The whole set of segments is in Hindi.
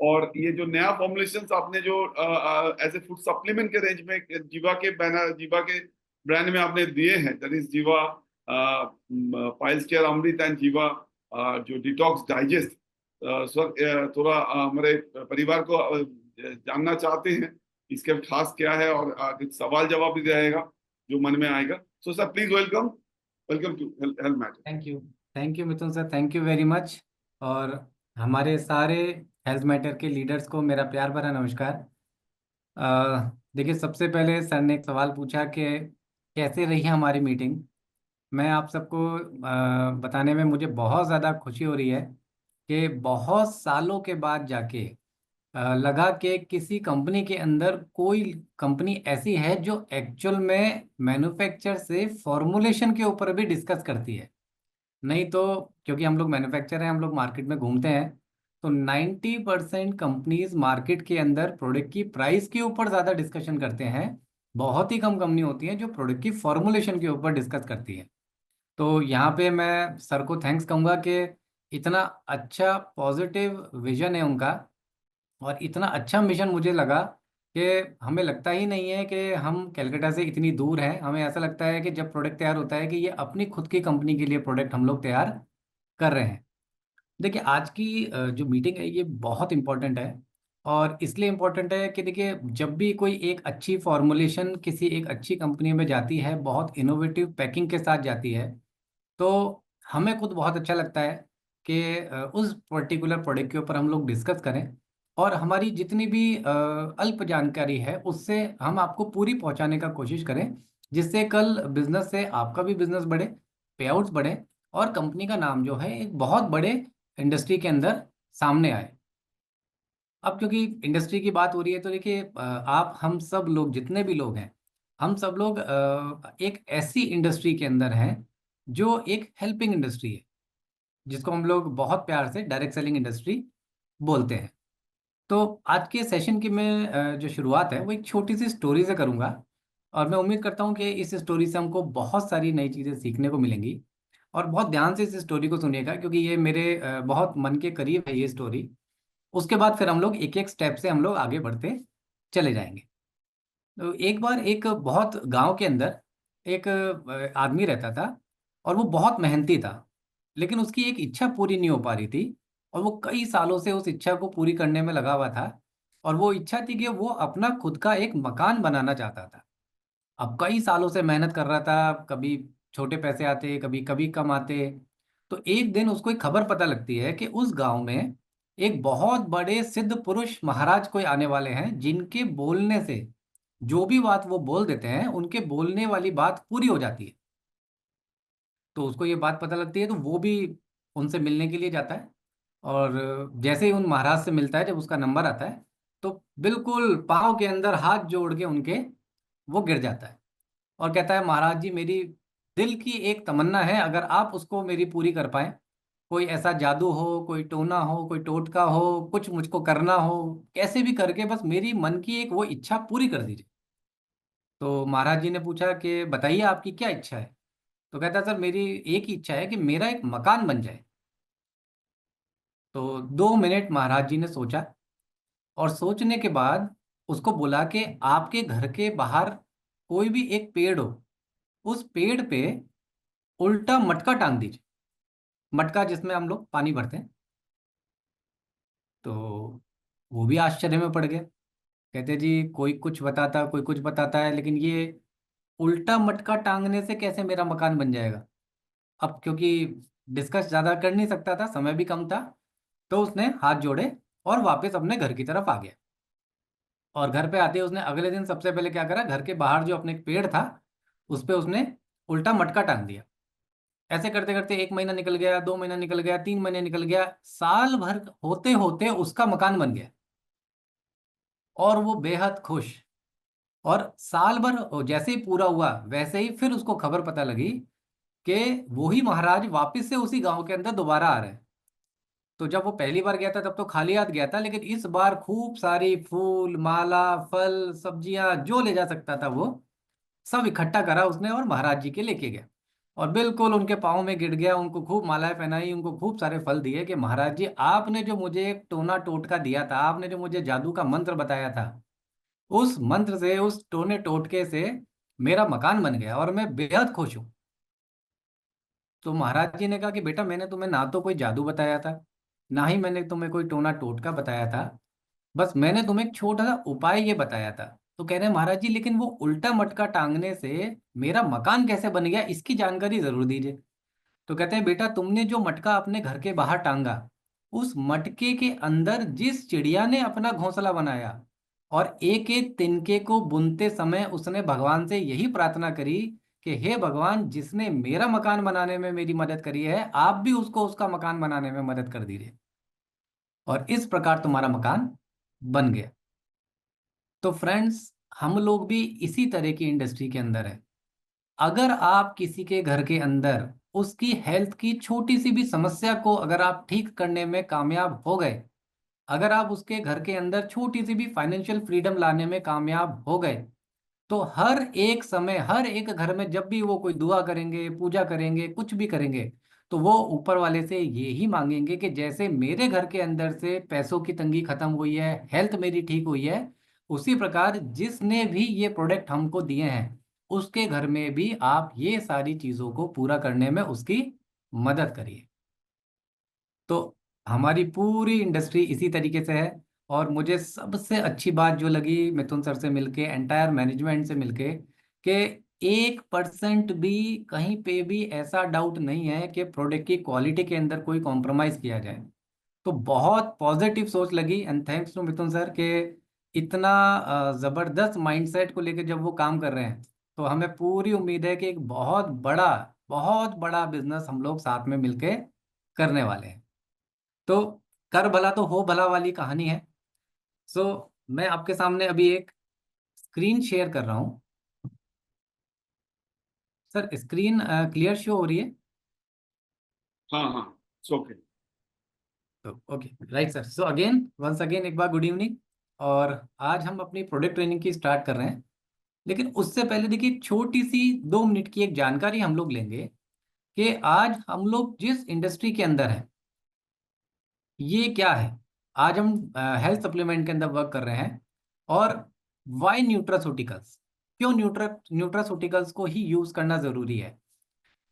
और ये जो नया फॉर्मुलेशंस आपने जो एज ए फूड सप्लीमेंट के रेंज में जीवा के बैनर, जीवा के ब्रांड में आपने दिए हैं, दैट इज जीवा पाइल्स केयर अमृत एंड जीवा जो डिटॉक्स डाइजेस्ट। सर थोड़ा हमारे परिवार को जानना चाहते हैं इसके खास क्या है, और कुछ सवाल जवाब भी रहेगा जो मन में आएगा। So sir please welcome, welcome to health matter. Thank you Mithun sir, thank you very much. और हमारे सारे हेल्थ मैटर के लीडर्स को मेरा प्यार भरा नमस्कार। देखिए, सबसे पहले सर ने एक सवाल पूछा कि कैसे रही हमारी मीटिंग। मैं आप सबको बताने में मुझे बहुत ज़्यादा खुशी हो रही है कि बहुत सालों के बाद जाके लगा कि किसी कंपनी के अंदर कोई कंपनी ऐसी है जो एक्चुअल में मैन्युफैक्चर से फॉर्मुलेशन के ऊपर भी डिस्कस करती है। नहीं तो क्योंकि हम लोग मैन्युफैक्चर हैं, हम लोग मार्केट में घूमते हैं, तो 90% कंपनीज मार्केट के अंदर प्रोडक्ट की प्राइस के ऊपर ज़्यादा डिस्कशन करते हैं। बहुत ही कम कंपनी होती हैं जो प्रोडक्ट की फॉर्मुलेशन के ऊपर डिस्कस करती है। तो यहाँ पे मैं सर को थैंक्स कहूँगा कि इतना अच्छा पॉजिटिव विजन है उनका, और इतना अच्छा मिशन मुझे लगा कि हमें लगता ही नहीं है कि हम कलकत्ता से इतनी दूर हैं। हमें ऐसा लगता है कि जब प्रोडक्ट तैयार होता है कि ये अपनी खुद की कंपनी के लिए प्रोडक्ट हम लोग तैयार कर रहे हैं। देखिए, आज की जो मीटिंग है ये बहुत इम्पोर्टेंट है। और इसलिए इम्पोर्टेंट है कि देखिए, जब भी कोई एक अच्छी फॉर्मुलेशन किसी एक अच्छी कंपनी में जाती है, बहुत इनोवेटिव पैकिंग के साथ जाती है, तो हमें खुद बहुत अच्छा लगता है कि उस पर्टिकुलर प्रोडक्ट के ऊपर हम लोग डिस्कस करें, और हमारी जितनी भी अल्प जानकारी है उससे हम आपको पूरी पहुंचाने का कोशिश करें, जिससे कल बिजनेस से आपका भी बिजनेस बढ़े, पे आउट्स बढ़े, और कंपनी का नाम जो है एक बहुत बड़े इंडस्ट्री के अंदर सामने आए। अब क्योंकि इंडस्ट्री की बात हो रही है, तो देखिए, आप हम सब लोग जितने भी लोग हैं, हम सब लोग एक ऐसी इंडस्ट्री के अंदर हैं जो एक हेल्पिंग इंडस्ट्री है, जिसको हम लोग बहुत प्यार से डायरेक्ट सेलिंग इंडस्ट्री बोलते हैं। तो आज के सेशन की मैं जो शुरुआत है वो एक छोटी सी स्टोरी से करूंगा, और मैं उम्मीद करता हूँ कि इस स्टोरी से हमको बहुत सारी नई चीज़ें सीखने को मिलेंगी। और बहुत ध्यान से इस स्टोरी को सुनिएगा, क्योंकि ये मेरे बहुत मन के करीब है ये स्टोरी। उसके बाद फिर हम लोग एक एक स्टेप से हम लोग आगे बढ़ते चले जाएंगे। तो एक बार एक बहुत गांव के अंदर एक आदमी रहता था, और वो बहुत मेहनती था, लेकिन उसकी एक इच्छा पूरी नहीं हो पा रही थी, और वो कई सालों से उस इच्छा को पूरी करने में लगा हुआ था। और वो इच्छा थी कि वो अपना खुद का एक मकान बनाना चाहता था। अब कई सालों से मेहनत कर रहा था, कभी छोटे पैसे आते, कभी कभी कम आते। तो एक दिन उसको एक खबर पता लगती है कि उस गांव में एक बहुत बड़े सिद्ध पुरुष महाराज कोई आने वाले हैं, जिनके बोलने से जो भी बात वो बोल देते हैं उनके बोलने वाली बात पूरी हो जाती है। तो उसको ये बात पता लगती है, तो वो भी उनसे मिलने के लिए जाता है। और जैसे ही उन महाराज से मिलता है, जब उसका नंबर आता है, तो बिल्कुल पाँव के अंदर हाथ जोड़ के उनके वो गिर जाता है, और कहता है, महाराज जी, मेरी दिल की एक तमन्ना है, अगर आप उसको मेरी पूरी कर पाए, कोई ऐसा जादू हो, कोई टोना हो, कोई टोटका हो, कुछ मुझको करना हो, कैसे भी करके बस मेरी मन की एक वो इच्छा पूरी कर दीजिए। तो महाराज जी ने पूछा कि बताइए आपकी क्या इच्छा है। तो कहता है, सर मेरी एक ही इच्छा है कि मेरा एक मकान बन जाए। तो 2 मिनट महाराज जी ने सोचा, और सोचने के बाद उसको बोला कि आपके घर के बाहर कोई भी एक पेड़ हो, उस पेड़ पे उल्टा मटका टांग दीजिए, मटका जिसमें हम लोग पानी भरते हैं। तो वो भी आश्चर्य में पड़ गए, कहते जी, कोई कुछ बताता, कोई कुछ बताता है, लेकिन ये उल्टा मटका टांगने से कैसे मेरा मकान बन जाएगा। अब क्योंकि डिस्कस ज़्यादा कर नहीं सकता था, समय भी कम था, तो उसने हाथ जोड़े और वापस अपने घर की तरफ आ गया। और घर पे आते ही उसने अगले दिन सबसे पहले क्या करा, घर के बाहर जो अपने एक पेड़ था उस पे उसने उल्टा मटका टांग दिया। ऐसे करते करते 1 महीना निकल गया, 2 महीना निकल गया, 3 महीने निकल गया, साल भर होते होते उसका मकान बन गया, और वो बेहद खुश। और साल भर जैसे ही पूरा हुआ, वैसे ही फिर उसको खबर पता लगी कि वही महाराज वापस से उसी गांव के अंदर दोबारा आ रहे हैं। तो जब वो पहली बार गया था तब तो खाली हाथ गया था, लेकिन इस बार खूब सारी फूल माला, फल, सब्जियां जो ले जा सकता था वो सब इकट्ठा करा उसने, और महाराज जी के लेके गया। और बिल्कुल उनके पाँव में गिर गया, उनको खूब मालाएं पहनाई, उनको खूब सारे फल दिए कि महाराज जी आपने जो मुझे एक टोना टोटका दिया था, आपने जो मुझे जादू का मंत्र बताया था, उस मंत्र से, उस टोने टोटके से मेरा मकान बन गया और मैं बेहद खुश हूँ। तो महाराज जी ने कहा कि बेटा मैंने तुम्हें ना तो कोई जादू बताया था, ना ही मैंने तुम्हें कोई टोना टोटका बताया था, बस मैंने तुम्हें एक छोटा सा उपाय ये बताया था। तो कह रहे हैं महाराज जी लेकिन वो उल्टा मटका टांगने से मेरा मकान कैसे बन गया, इसकी जानकारी जरूर दीजिए। तो कहते हैं बेटा तुमने जो मटका अपने घर के बाहर टांगा, उस मटके के अंदर जिस चिड़िया ने अपना घोंसला बनाया और एक एक तिनके को बुनते समय उसने भगवान से यही प्रार्थना करी कि हे भगवान, जिसने मेरा मकान बनाने में मेरी मदद करी है, आप भी उसको उसका मकान बनाने में मदद कर दीजिए, और इस प्रकार तुम्हारा मकान बन गया। तो फ्रेंड्स, हम लोग भी इसी तरह की इंडस्ट्री के अंदर है। अगर आप किसी के घर के अंदर उसकी हेल्थ की छोटी सी भी समस्या को अगर आप ठीक करने में कामयाब हो गए, अगर आप उसके घर के अंदर छोटी सी भी फाइनेंशियल फ्रीडम लाने में कामयाब हो गए, तो हर एक समय, हर एक घर में जब भी वो कोई दुआ करेंगे, पूजा करेंगे, कुछ भी करेंगे, तो वो ऊपर वाले से ये ही मांगेंगे कि जैसे मेरे घर के अंदर से पैसों की तंगी खत्म हुई है, हेल्थ मेरी ठीक हुई है, उसी प्रकार जिसने भी ये प्रोडक्ट हमको दिए हैं उसके घर में भी आप ये सारी चीजों को पूरा करने में उसकी मदद करिए। तो हमारी पूरी इंडस्ट्री इसी तरीके से है। और मुझे सबसे अच्छी बात जो लगी मिथुन सर से मिलके, एंटायर मैनेजमेंट से मिलके, कि 1% भी कहीं पे भी ऐसा डाउट नहीं है कि प्रोडक्ट की क्वालिटी के अंदर कोई कॉम्प्रोमाइज किया जाए। तो बहुत पॉजिटिव सोच लगी, and thanks to Mithun sir के इतना जबरदस्त माइंडसेट को लेकर जब वो काम कर रहे हैं, तो हमें पूरी उम्मीद है कि एक बहुत बड़ा बिजनेस हम लोग साथ में मिलके करने वाले हैं। तो कर भला तो हो भला वाली कहानी है। सो मैं आपके सामने अभी एक स्क्रीन शेयर कर रहा हूँ। सर स्क्रीन क्लियर शो हो रही है? हाँ हाँ, ओके। तो okay, right sir. So again, once again एक बार गुड इवनिंग। और आज हम अपनी प्रोडक्ट ट्रेनिंग की स्टार्ट कर रहे हैं, लेकिन उससे पहले देखिए छोटी सी 2 मिनट की एक जानकारी हम लोग लेंगे कि आज हम लोग जिस इंडस्ट्री के अंदर है ये क्या है। आज हम हेल्थ सप्लीमेंट के अंदर वर्क कर रहे हैं। और वाई न्यूट्रास्यूटिकल्स, क्यों न्यूट्रास्यूटिकल्स को ही यूज करना जरूरी है,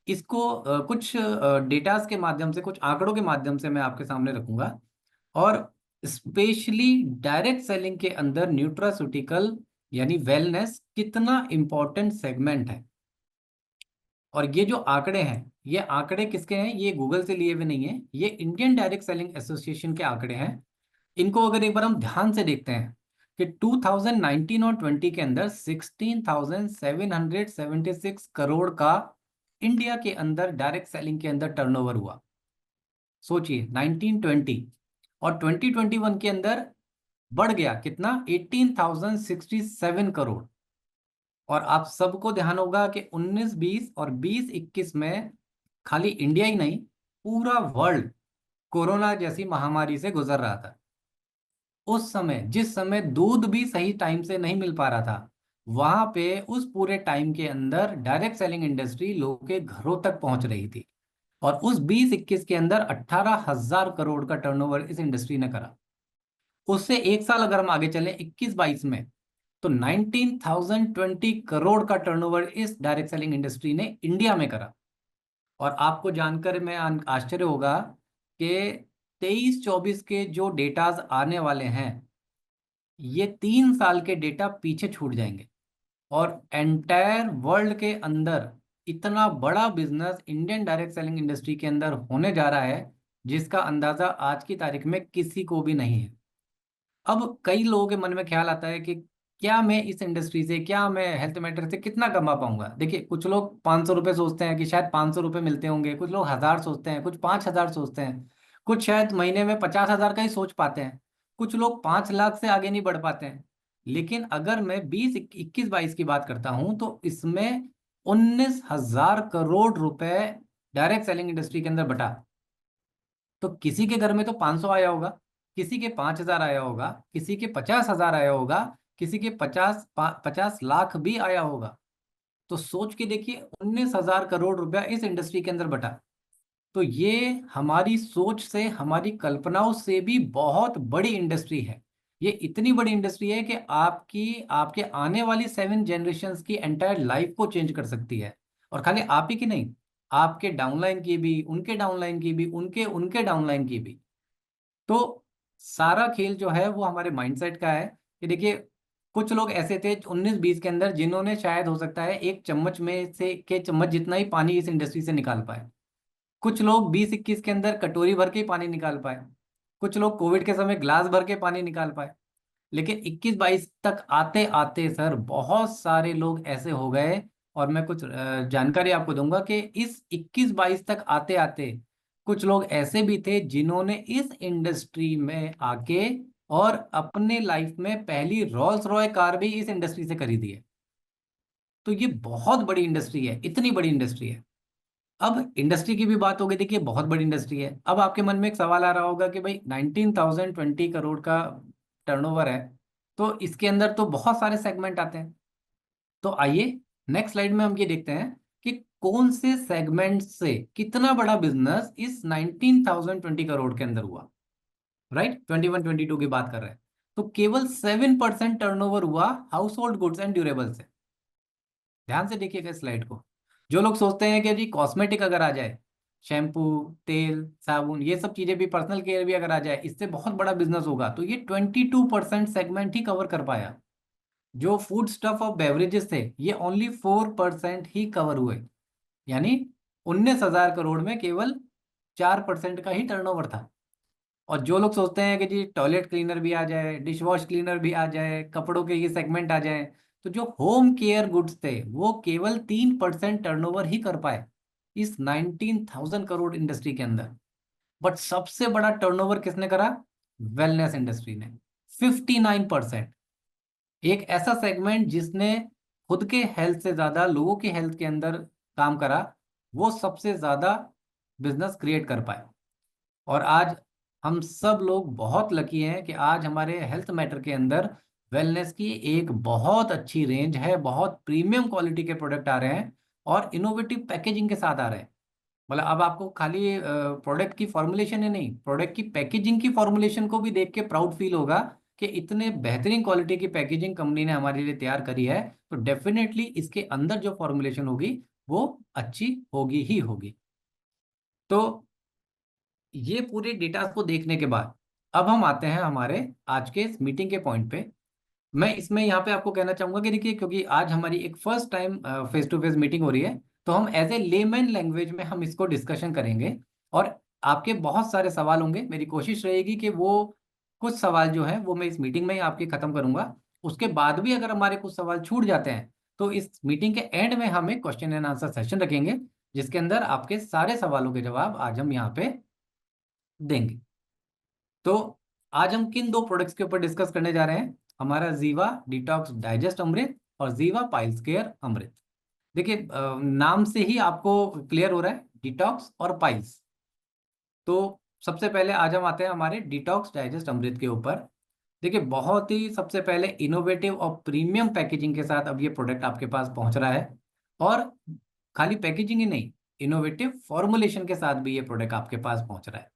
इसको कुछ डेटास के माध्यम से, कुछ आंकड़ों के माध्यम से मैं आपके सामने रखूंगा। और स्पेशली डायरेक्ट सेलिंग के अंदर न्यूट्रास्यूटिकल यानी वेलनेस कितना इंपॉर्टेंट सेगमेंट है। और ये जो आंकड़े हैं, ये आंकड़े किसके हैं? ये गूगल से लिए हुए नहीं है, ये इंडियन डायरेक्ट सेलिंग एसोसिएशन के आंकड़े हैं। इनको अगर एक बार हम ध्यान से देखते हैं कि 2019 और 20 के अंदर 16,776 करोड़ का इंडिया के अंदर डायरेक्ट सेलिंग के अंदर टर्नओवर हुआ। सोचिए 1920 और 2021 के अंदर बढ़ गया कितना, 18,067 करोड़। और आप सबको ध्यान होगा कि 19-20 और 20-21 में खाली इंडिया ही नहीं, पूरा वर्ल्ड कोरोना जैसी महामारी से गुजर रहा था। उस समय, जिस समय दूध भी सही टाइम से नहीं मिल पा रहा था, वहां पे उस पूरे टाइम के अंदर डायरेक्ट सेलिंग इंडस्ट्री लोगों के घरों तक पहुंच रही थी। और उस 20-21 के अंदर 18,000 करोड़ का टर्नओवर इस इंडस्ट्री ने करा। उससे एक साल अगर हम आगे चलें 21-22 में, तो 19,020 करोड़ का टर्नओवर इस डायरेक्ट सेलिंग इंडस्ट्री ने इंडिया में करा। और आपको जानकर में आश्चर्य होगा कि 23-24 के जो डेटाज आने वाले हैं, ये 3 साल के डेटा पीछे छूट जाएंगे। और एंटायर वर्ल्ड के अंदर इतना बड़ा business Indian direct selling industry के अंदर होने जा रहा है, जिसका अंदाजा आज की तारीख में किसी को भी नहीं है। अब कई लोगों के मन में ख्याल आता है कि क्या मैं इस इंडस्ट्री से, क्या मैं हेल्थ मैटर से कितना कमा पाऊंगा। देखिए कुछ लोग 500 रुपये सोचते हैं कि शायद 500 रुपये मिलते होंगे, कुछ लोग 1000 सोचते हैं, कुछ 5000 सोचते हैं, कुछ शायद महीने में 50,000 का ही सोच पाते हैं, कुछ लोग 5 लाख से आगे नहीं बढ़ पाते हैं। लेकिन अगर मैं 20-21-22 की बात करता हूं, तो इसमें 19,000 करोड़ रुपए डायरेक्ट सेलिंग इंडस्ट्री के अंदर बटा। तो किसी के घर में तो 500 आया होगा, किसी के 5,000 आया होगा, किसी के 50,000 आया होगा, किसी के 50 लाख भी आया होगा। तो सोच के देखिए 19,000 करोड़ रुपया इस इंडस्ट्री के अंदर बटा। तो ये हमारी सोच से, हमारी कल्पनाओं से भी बहुत बड़ी इंडस्ट्री है। ये इतनी बड़ी इंडस्ट्री है कि आपके आने वाली 7 जनरेशन्स की एंटायर लाइफ को चेंज कर सकती है। और खाली आप ही की नहीं, आपके डाउनलाइन की भी, उनके डाउनलाइन की भी, उनके उनके डाउनलाइन की भी। तो सारा खेल जो है वो हमारे माइंडसेट का है कि देखिए, कुछ लोग ऐसे थे 19-20 के अंदर जिन्होंने शायद हो सकता है एक चम्मच में से के चम्मच जितना ही पानी इस इंडस्ट्री से निकाल पाए। कुछ लोग 20-21 के अंदर कटोरी भर के ही पानी निकाल पाए। कुछ लोग कोविड के समय ग्लास भर के पानी निकाल पाए। लेकिन 21-22 तक आते आते सर बहुत सारे लोग ऐसे हो गए। और मैं कुछ जानकारी आपको दूंगा कि इस 21-22 तक आते आते कुछ लोग ऐसे भी थे जिन्होंने इस इंडस्ट्री में आके और अपने लाइफ में पहली रोल्स रॉय कार भी इस इंडस्ट्री से खरीदी है। तो ये बहुत बड़ी इंडस्ट्री है, इतनी बड़ी इंडस्ट्री है। अब इंडस्ट्री की भी बात हो गई, देखिए बहुत बड़ी इंडस्ट्री है। अब आपके मन में एक सवाल आ रहा होगा कि भाई 19,020 करोड़ का टर्नओवर है, तो इसके अंदर तो बहुत सारे सेगमेंट आते हैं। तो आइए नेक्स्ट स्लाइड में हम ये देखते हैं कि कौन से सेगमेंट से कितना बड़ा बिजनेस इस 19,020 करोड़ के अंदर हुआ। राइट, 21-22 की बात कर रहे हैं। तो केवल 7% टर्नओवर हुआ house hold goods and durable से। ध्यान से देखिएगा इस स्लाइड को। जो लोग सोचते हैं कि जी कॉस्मेटिक अगर आ जाए, शैम्पू, तेल, साबुन, ये सब चीजें भी, पर्सनल केयर भी अगर आ जाए, इससे बहुत बड़ा बिजनेस होगा, तो ये 22% सेगमेंट ही कवर कर पाया। जो फूड स्टफ और बेवरेजेस थे ये ओनली 4% ही कवर हुए। यानी 19,000 करोड़ में केवल 4% का ही टर्नओवर था। और जो लोग सोचते हैं कि जी टॉयलेट क्लीनर भी आ जाए, डिश वॉश क्लीनर भी आ जाए, कपड़ों के ये सेगमेंट आ जाए, तो जो होम केयर गुड्स थे वो केवल 3% टर्नओवर ही कर पाए इस 19,000 करोड़ इंडस्ट्री के अंदर। बट सबसे बड़ा टर्नओवर किसने करा? वेलनेस इंडस्ट्री ने, 59%। एक ऐसा सेगमेंट जिसने खुद के हेल्थ से ज्यादा लोगों के हेल्थ के अंदर काम करा, वो सबसे ज्यादा बिजनेस क्रिएट कर पाए। और आज हम सब लोग बहुत लकी हैं कि आज हमारे हेल्थ मैटर के अंदर वेलनेस की एक बहुत अच्छी रेंज है, बहुत प्रीमियम क्वालिटी के प्रोडक्ट आ रहे हैं और इनोवेटिव पैकेजिंग के साथ आ रहे हैं। मतलब अब आपको खाली प्रोडक्ट की फॉर्मुलेशन ही नहीं, प्रोडक्ट की पैकेजिंग की फॉर्मुलेशन को भी देख के प्राउड फील होगा कि इतने बेहतरीन क्वालिटी की पैकेजिंग कंपनी ने हमारे लिए तैयार करी है। तो डेफिनेटली इसके अंदर जो फॉर्मुलेशन होगी वो अच्छी होगी ही होगी। तो ये पूरे डेटा को देखने के बाद अब हम आते हैं हमारे आज के इस मीटिंग के पॉइंट पे। मैं इसमें यहाँ पे आपको कहना चाहूंगा कि देखिए, क्योंकि आज हमारी एक first time face to face meeting हो रही है, तो हम एज ए लेमैन लैंग्वेज में हम इसको डिस्कशन करेंगे। और आपके बहुत सारे सवाल होंगे, मेरी कोशिश रहेगी कि वो कुछ सवाल जो है वो मैं इस मीटिंग में ही आपके खत्म करूंगा। उसके बाद भी अगर हमारे कुछ सवाल छूट जाते हैं तो इस मीटिंग के एंड में हम एक क्वेश्चन एंड आंसर सेशन रखेंगे, जिसके अंदर आपके सारे सवालों के जवाब आज हम यहाँ पे देंगे। तो आज हम किन दो प्रोडक्ट्स के ऊपर डिस्कस करने जा रहे हैं? हमारा जीवा डिटॉक्स डाइजेस्ट अमृत और जीवा पाइल्स केयर अमृत। देखिए नाम से ही आपको क्लियर हो रहा है, डिटॉक्स और पाइल्स। तो सबसे पहले आज हम आते हैं हमारे डिटॉक्स डाइजेस्ट अमृत के ऊपर। देखिए बहुत ही सबसे पहले इनोवेटिव और प्रीमियम पैकेजिंग के साथ अब ये प्रोडक्ट आपके पास पहुंच रहा है। और खाली पैकेजिंग ही नहीं, इनोवेटिव फॉर्मुलेशन के साथ भी ये प्रोडक्ट आपके पास पहुंच रहा है।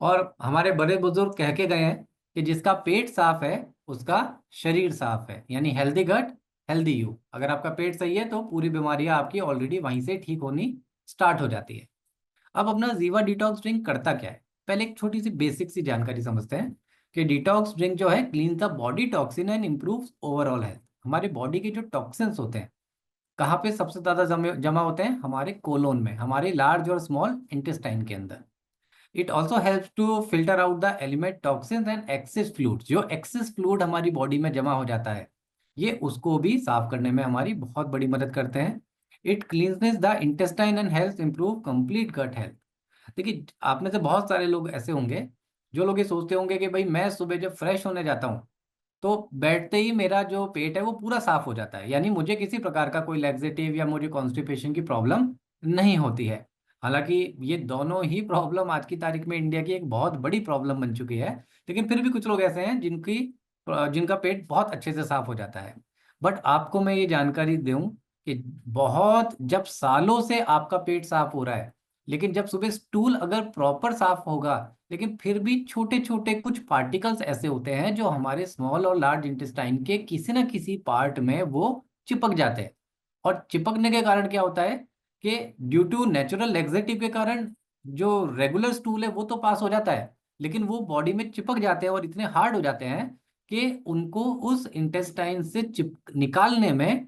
और हमारे बड़े बुजुर्ग कह के गए हैं कि जिसका पेट साफ है उसका शरीर साफ है, यानी हेल्दी गट हेल्दी यू। अगर आपका पेट सही है तो पूरी बीमारियां आपकी ऑलरेडी वहीं से ठीक होनी स्टार्ट हो जाती है। अब अपना जीवा डिटॉक्स ड्रिंक करता क्या है, पहले एक छोटी सी बेसिक सी जानकारी समझते हैं कि डिटॉक्स ड्रिंक जो है clean the body toxin and improves overall health. हमारे बॉडी के जो टॉक्सिन्स होते हैं कहाँ पे सबसे ज्यादा जमा होते हैं? हमारे कोलोन में, हमारे लार्ज और स्मॉल इंटेस्टाइन के अंदर। It also helps to filter out the element toxins and excess fluid. जो एक्सेस फ्लूइड हमारी बॉडी में जमा हो जाता है ये उसको भी साफ करने में हमारी बहुत बड़ी मदद करते हैं। It cleanses the intestine and help improve complete gut health. देखिए आप में से बहुत सारे लोग ऐसे होंगे जो लोग ये सोचते होंगे कि भाई मैं सुबह जब फ्रेश होने जाता हूँ तो बैठते ही मेरा जो पेट है वो पूरा साफ हो जाता है, यानी मुझे किसी प्रकार का कोई लैक्सेटिव या मुझे कॉन्स्टिपेशन की प्रॉब्लम नहीं होती है। हालांकि ये दोनों ही प्रॉब्लम आज की तारीख में इंडिया की एक बहुत बड़ी प्रॉब्लम बन चुकी है, लेकिन फिर भी कुछ लोग ऐसे हैं जिनका पेट बहुत अच्छे से साफ हो जाता है। बट आपको मैं ये जानकारी दूं कि बहुत, जब सालों से आपका पेट साफ हो रहा है, लेकिन जब सुबह स्टूल अगर प्रॉपर साफ होगा, लेकिन फिर भी छोटे छोटे कुछ पार्टिकल्स ऐसे होते हैं जो हमारे स्मॉल और लार्ज इंटेस्टाइन के किसी ना किसी पार्ट में वो चिपक जाते हैं। और चिपकने के कारण क्या होता है कि ड्यू टू नेचुरल लेक्सिटी के कारण जो रेगुलर स्टूल है वो तो पास हो जाता है, लेकिन वो बॉडी में चिपक जाते हैं और इतने हार्ड हो जाते हैं कि उनको उस इंटेस्टाइन से चिप निकालने में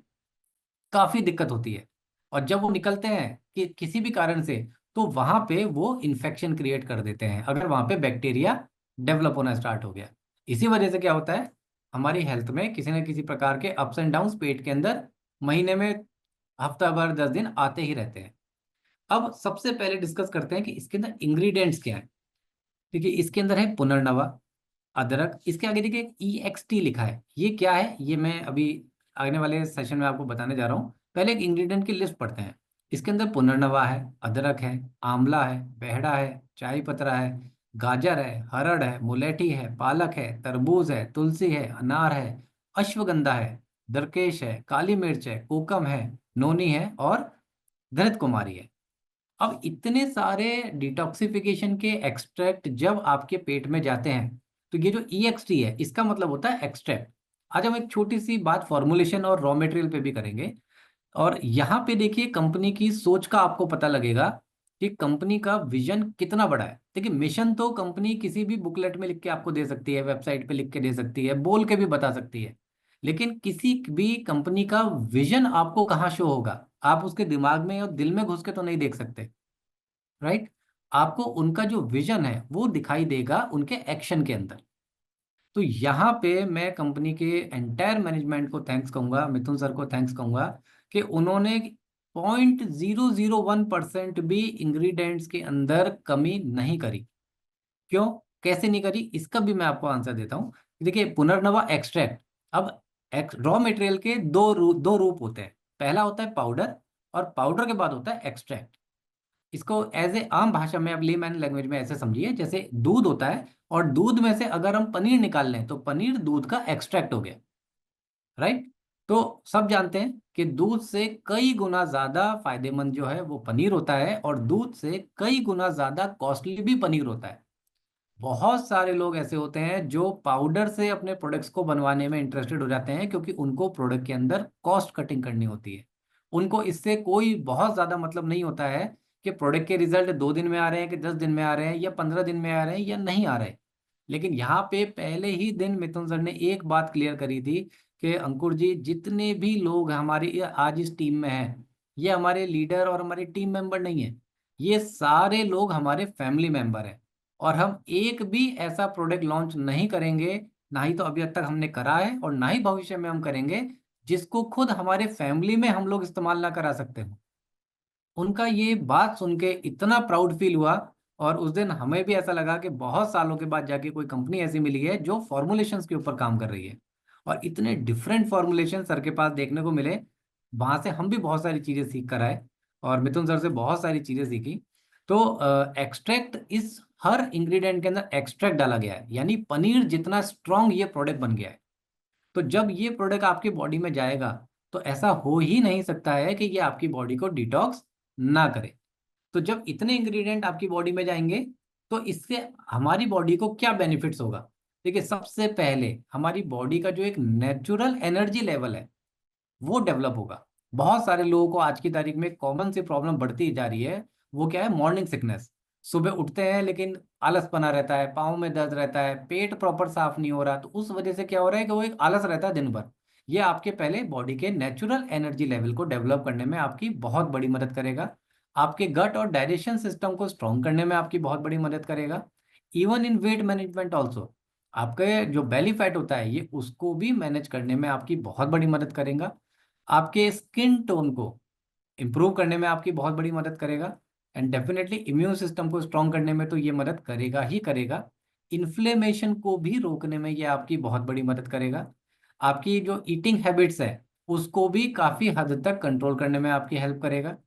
काफी दिक्कत होती है। और जब वो निकलते हैं कि किसी भी कारण से, तो वहां पे वो इन्फेक्शन क्रिएट कर देते हैं अगर वहां पे बैक्टीरिया डेवलप होना स्टार्ट हो गया। इसी वजह से क्या होता है, हमारी हेल्थ में किसी न किसी प्रकार के अप्स एंड डाउन्स पेट के अंदर महीने में हफ्ता भर 10 दिन आते ही रहते हैं। अब सबसे पहले डिस्कस करते हैं कि इसके अंदर इंग्रेडिएंट्स क्या है। देखिए, इसके अंदर है पुनर्नवा, अदरक, इसके आगे देखिए EXT लिखा है, ये क्या है ये मैं अभी आने वाले सेशन में आपको बताने जा रहा हूँ। पहले एक इंग्रेडिएंट की लिस्ट पढ़ते हैं। इसके अंदर पुनर्नवा है, अदरक है, आंवला है, बेहड़ा है, चाय पत्रा है, गाजर है, हरड़ है, मुलेठी है, पालक है, तरबूज है, तुलसी है, अनार है, अश्वगंधा है, दरकेश है, काली मिर्च है, कोकम है, नोनी है और घृत कुमारी है। अब इतने सारे डिटॉक्सिफिकेशन के एक्सट्रैक्ट जब आपके पेट में जाते हैं, तो ये जो EXT है इसका मतलब होता है एक्सट्रैक्ट। आज हम एक छोटी सी बात फॉर्मुलेशन और रॉ मटेरियल पे भी करेंगे। और यहाँ पे देखिए कंपनी की सोच का आपको पता लगेगा कि कंपनी का विजन कितना बड़ा है। देखिए, मिशन तो कंपनी किसी भी बुकलेट में लिख के आपको दे सकती है, वेबसाइट पे लिख के दे सकती है, बोल के भी बता सकती है, लेकिन किसी भी कंपनी का विजन आपको कहाँ शो होगा, आप उसके दिमाग में और दिल में घुस के तो नहीं देख सकते, राइट। आपको उनका जो विजन है वो दिखाई देगा उनके एक्शन के अंदर। तो यहाँ पे मैं कंपनी के एंटायर मैनेजमेंट को थैंक्स कहूंगा, मिथुन सर को थैंक्स कहूंगा कि उन्होंने 0.001% भी इंग्रेडिएंट्स के अंदर कमी नहीं करी। क्यों, कैसे नहीं करी, इसका भी मैं आपको आंसर देता हूँ। देखिए, पुनर्नवा एक्सट्रैक्ट, अब रॉ मटेरियल के दो रूप होते हैं। पहला होता है पाउडर, और पाउडर के बाद होता है एक्सट्रैक्ट। इसको एज ए आम भाषा में, अब लेमैन लैंग्वेज में ऐसे समझिए, जैसे दूध होता है और दूध में से अगर हम पनीर निकाल लें तो पनीर दूध का एक्सट्रैक्ट हो गया, राइट। तो सब जानते हैं कि दूध से कई गुना ज्यादा फायदेमंद जो है वो पनीर होता है, और दूध से कई गुना ज्यादा कॉस्टली भी पनीर होता है। बहुत सारे लोग ऐसे होते हैं जो पाउडर से अपने प्रोडक्ट्स को बनवाने में इंटरेस्टेड हो जाते हैं, क्योंकि उनको प्रोडक्ट के अंदर कॉस्ट कटिंग करनी होती है। उनको इससे कोई बहुत ज़्यादा मतलब नहीं होता है कि प्रोडक्ट के रिजल्ट 2 दिन में आ रहे हैं कि 10 दिन में आ रहे हैं या 15 दिन में आ रहे हैं या नहीं आ रहे। लेकिन यहाँ पे पहले ही दिन मिथुन सर ने एक बात क्लियर करी थी कि अंकुर जी, जितने भी लोग हमारी आज इस टीम में हैं, ये हमारे लीडर और हमारे टीम मेंबर नहीं है, ये सारे लोग हमारे फैमिली मेंबर हैं। और हम एक भी ऐसा प्रोडक्ट लॉन्च नहीं करेंगे, ना ही तो अभी तक हमने करा है और ना ही भविष्य में हम करेंगे, जिसको खुद हमारे फैमिली में हम लोग इस्तेमाल ना करा सकते हो। उनका ये बात सुन के इतना प्राउड फील हुआ। और उस दिन हमें भी ऐसा लगा कि बहुत सालों के बाद जाके कोई कंपनी ऐसी मिली है जो फॉर्मुलेशंस के ऊपर काम कर रही है। और इतने डिफरेंट फॉर्मुलेशन सर के पास देखने को मिले, वहां से हम भी बहुत सारी चीजें सीख कर आए और मिथुन सर से बहुत सारी चीजें सीखी। तो एक्सट्रैक्ट, इस हर इंग्रेडिएंट के अंदर एक्सट्रैक्ट डाला गया है, यानी पनीर जितना स्ट्रांग ये प्रोडक्ट बन गया है। तो जब ये प्रोडक्ट आपकी बॉडी में जाएगा, तो ऐसा हो ही नहीं सकता है कि ये आपकी बॉडी को डिटॉक्स ना करे। तो जब इतने इंग्रेडिएंट आपकी बॉडी में जाएंगे, तो इससे हमारी बॉडी को क्या बेनिफिट्स होगा। देखिए, सबसे पहले हमारी बॉडी का जो एक नेचुरल एनर्जी लेवल है वो डेवलप होगा। बहुत सारे लोगों को आज की तारीख में कॉमन सी प्रॉब्लम बढ़ती जा रही है, वो क्या है, मॉर्निंग सिकनेस। सुबह उठते हैं लेकिन आलस बना रहता है, पाँव में दर्द रहता है, पेट प्रॉपर साफ नहीं हो रहा, तो उस वजह से क्या हो रहा है कि वो एक आलस रहता है दिन भर। ये आपके पहले बॉडी के नेचुरल एनर्जी लेवल को डेवलप करने में आपकी बहुत बड़ी मदद करेगा। आपके गट और डाइजेशन सिस्टम को स्ट्रॉन्ग करने में आपकी बहुत बड़ी मदद करेगा। Even in weight management also, आपके जो बेली फैट होता है ये उसको भी मैनेज करने में आपकी बहुत बड़ी मदद करेगा। आपके स्किन टोन को इम्प्रूव करने में आपकी बहुत बड़ी मदद करेगा। एंड डेफिनेटली इम्यून सिस्टम को स्ट्रॉन्ग करने में तो ये मदद करेगा ही करेगा। इन्फ्लेमेशन को भी रोकने में ये आपकी बहुत बड़ी मदद करेगा। आपकी जो ईटिंग हैबिट्स है उसको भी काफ़ी हद तक कंट्रोल करने में आपकी हेल्प करेगा।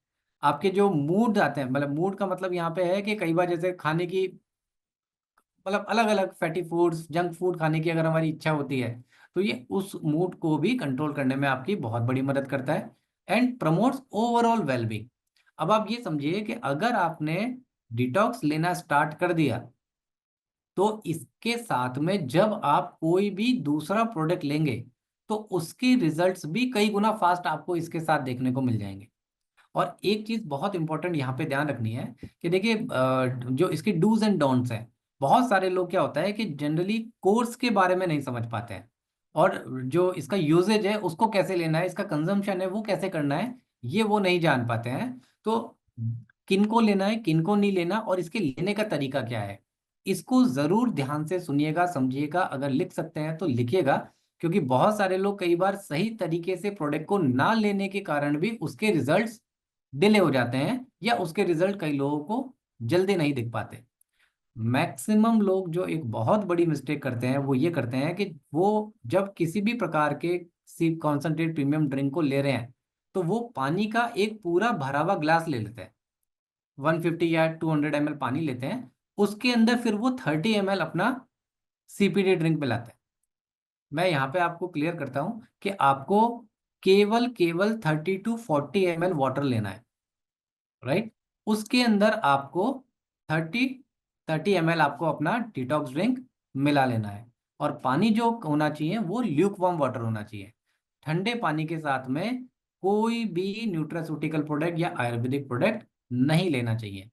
आपके जो मूड आते हैं, मतलब मूड का मतलब यहाँ पे है कि कई बार जैसे खाने की, मतलब अलग अलग फैटी फूड्स, जंक फूड खाने की अगर हमारी इच्छा होती है, तो ये उस मूड को भी कंट्रोल करने में आपकी बहुत बड़ी मदद करता है। And promotes overall wellbeing. अब आप ये समझिए कि अगर आपने डिटॉक्स लेना स्टार्ट कर दिया तो इसके साथ में जब आप कोई भी दूसरा प्रोडक्ट लेंगे तो उसके रिजल्ट्स भी कई गुना फास्ट आपको इसके साथ देखने को मिल जाएंगे। और एक चीज बहुत इंपॉर्टेंट यहाँ पे ध्यान रखनी है कि देखिए जो इसके डूज एंड डोंट्स हैं, बहुत सारे लोग क्या होता है कि जनरली कोर्स के बारे में नहीं समझ पाते हैं, और जो इसका यूजेज है उसको कैसे लेना है, इसका कंजम्पशन है वो कैसे करना है, ये वो नहीं जान पाते हैं। तो किनको लेना है किनको नहीं लेना और इसके लेने का तरीका क्या है, इसको जरूर ध्यान से सुनिएगा समझिएगा। अगर लिख सकते हैं तो लिखिएगा, क्योंकि बहुत सारे लोग कई बार सही तरीके से प्रोडक्ट को ना लेने के कारण भी उसके रिजल्ट्स डिले हो जाते हैं, या उसके रिजल्ट कई लोगों को जल्दी नहीं दिख पाते। मैक्सिमम लोग जो एक बहुत बड़ी मिस्टेक करते हैं वो ये करते हैं कि वो जब किसी भी प्रकार के सी कॉन्सेंट्रेट प्रीमियम ड्रिंक को ले रहे हैं तो वो पानी का एक पूरा भरा हुआ ग्लास ले लेते हैं, 150 या 200 ml पानी लेते हैं, उसके अंदर फिर वो 30 ml अपना सीपीडी ड्रिंक मिलाते हैं। मैं यहाँ पे आपको क्लियर करता हूँ कि आपको केवल केवल 30 to 40 ml वाटर लेना है, राइट। उसके अंदर आपको 30 30 ml आपको अपना डिटॉक्स ड्रिंक मिला लेना है, और पानी जो होना चाहिए वो ल्यूक वार्म वाटर होना चाहिए। ठंडे पानी के साथ में कोई भी न्यूट्रास्यूटिकल प्रोडक्ट या आयुर्वेदिक प्रोडक्ट नहीं लेना चाहिए।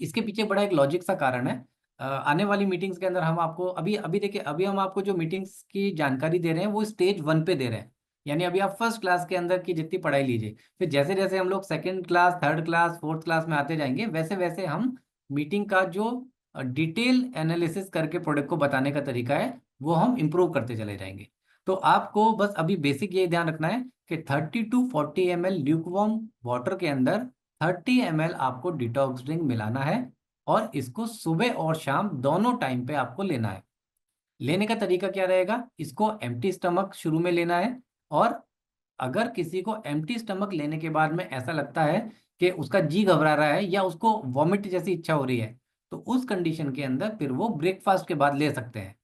इसके पीछे बड़ा एक लॉजिक सा कारण है। आने वाली मीटिंग्स के अंदर हम आपको अभी अभी देखिए, अभी हम आपको जो मीटिंग्स की जानकारी दे रहे हैं वो स्टेज 1 पे दे रहे हैं, यानी अभी आप फर्स्ट क्लास के अंदर की जितनी पढ़ाई लीजिए, फिर जैसे जैसे हम लोग second class, third class, fourth class में आते जाएंगे वैसे वैसे हम मीटिंग का जो डिटेल एनालिसिस करके प्रोडक्ट को बताने का तरीका है वो हम इम्प्रूव करते चले जाएंगे। तो आपको बस अभी बेसिक ये ध्यान रखना है कि 30 to 40 ml ल्यूकवार्म वाटर के अंदर 30 ml आपको डिटॉक्स ड्रिंक मिलाना है, और इसको सुबह और शाम दोनों टाइम पे आपको लेना है। लेने का तरीका क्या रहेगा, इसको एम्प्टी स्टमक शुरू में लेना है, और अगर किसी को एम्प्टी स्टमक लेने के बाद में ऐसा लगता है कि उसका जी घबरा रहा है या उसको वॉमिट जैसी इच्छा हो रही है, तो उस कंडीशन के अंदर फिर वो ब्रेकफास्ट के बाद ले सकते हैं।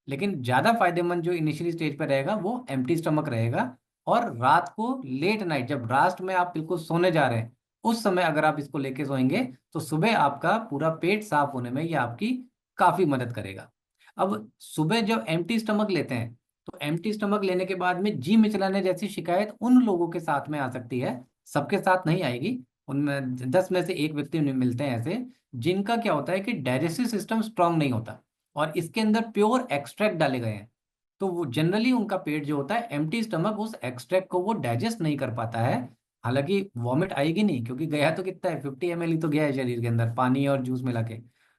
लेकिन ज़्यादा फायदेमंद जो इनिशियली स्टेज पर रहेगा वो एम्प्टी स्टमक रहेगा। और रात को लेट नाइट जब लास्ट में आप बिल्कुल सोने जा रहे हैं उस समय अगर आप इसको लेके सोएंगे तो सुबह आपका पूरा पेट साफ होने में ये आपकी काफ़ी मदद करेगा। अब सुबह जब एम्प्टी स्टमक लेते हैं तो एम्प्टी स्टमक लेने के बाद में जी मिचलाने जैसी शिकायत उन लोगों के साथ में आ सकती है, सबके साथ नहीं आएगी। उनमें 10 में से एक व्यक्ति मिलते हैं ऐसे जिनका क्या होता है कि डाइजेस्टिव सिस्टम स्ट्रांग नहीं होता, और इसके अंदर प्योर एक्सट्रैक्ट डाले गए हैं, तो वो जनरली उनका पेट जो होता है एम्प्टी स्टमक उस एक्सट्रैक्ट को वो डाइजेस्ट नहीं कर पाता है। हालांकि वॉमिट आएगी नहीं, क्योंकि गया तो कितना है, 50 ml ही तो गया है शरीर के अंदर पानी और जूस मिला के,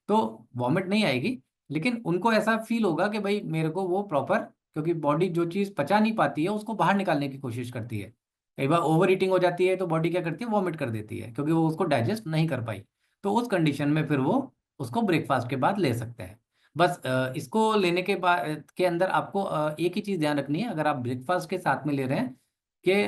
तो वॉमिट नहीं आएगी। लेकिन उनको ऐसा फील होगा कि भाई मेरे को वो प्रॉपर, क्योंकि बॉडी जो चीज़ पचा नहीं पाती है उसको बाहर निकालने की कोशिश करती है। कई बार ओवर ईटिंग हो जाती है तो बॉडी क्या करती है, वॉमिट कर देती है, क्योंकि वो उसको डाइजेस्ट नहीं कर पाई। तो उस कंडीशन में फिर वो उसको ब्रेकफास्ट के बाद ले सकते हैं। बस इसको लेने के बाद के अंदर आपको एक ही चीज़ ध्यान रखनी है, अगर आप ब्रेकफास्ट के साथ में ले रहे हैं कि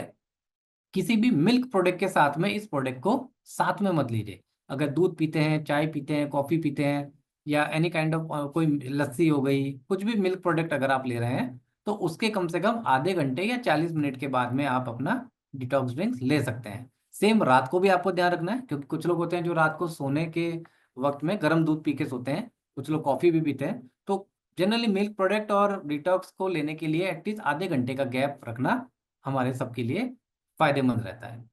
किसी भी मिल्क प्रोडक्ट के साथ में इस प्रोडक्ट को साथ में मत लीजिए। अगर दूध पीते हैं, चाय पीते हैं, कॉफ़ी पीते हैं, या एनी काइंड ऑफ कोई लस्सी हो गई, कुछ भी मिल्क प्रोडक्ट अगर आप ले रहे हैं तो उसके कम से कम आधे घंटे या 40 मिनट के बाद में आप अपना डिटॉक्स ड्रिंक्स ले सकते हैं। सेम रात को भी आपको ध्यान रखना है, क्योंकि कुछ लोग होते हैं जो रात को सोने के वक्त में गर्म दूध पी के सोते हैं, कुछ लोग कॉफ़ी भी पीते हैं। तो जनरली मिल्क प्रोडक्ट और डिटॉक्स को लेने के लिए एटलीस्ट आधे घंटे का गैप रखना हमारे सबके लिए फायदेमंद रहता है।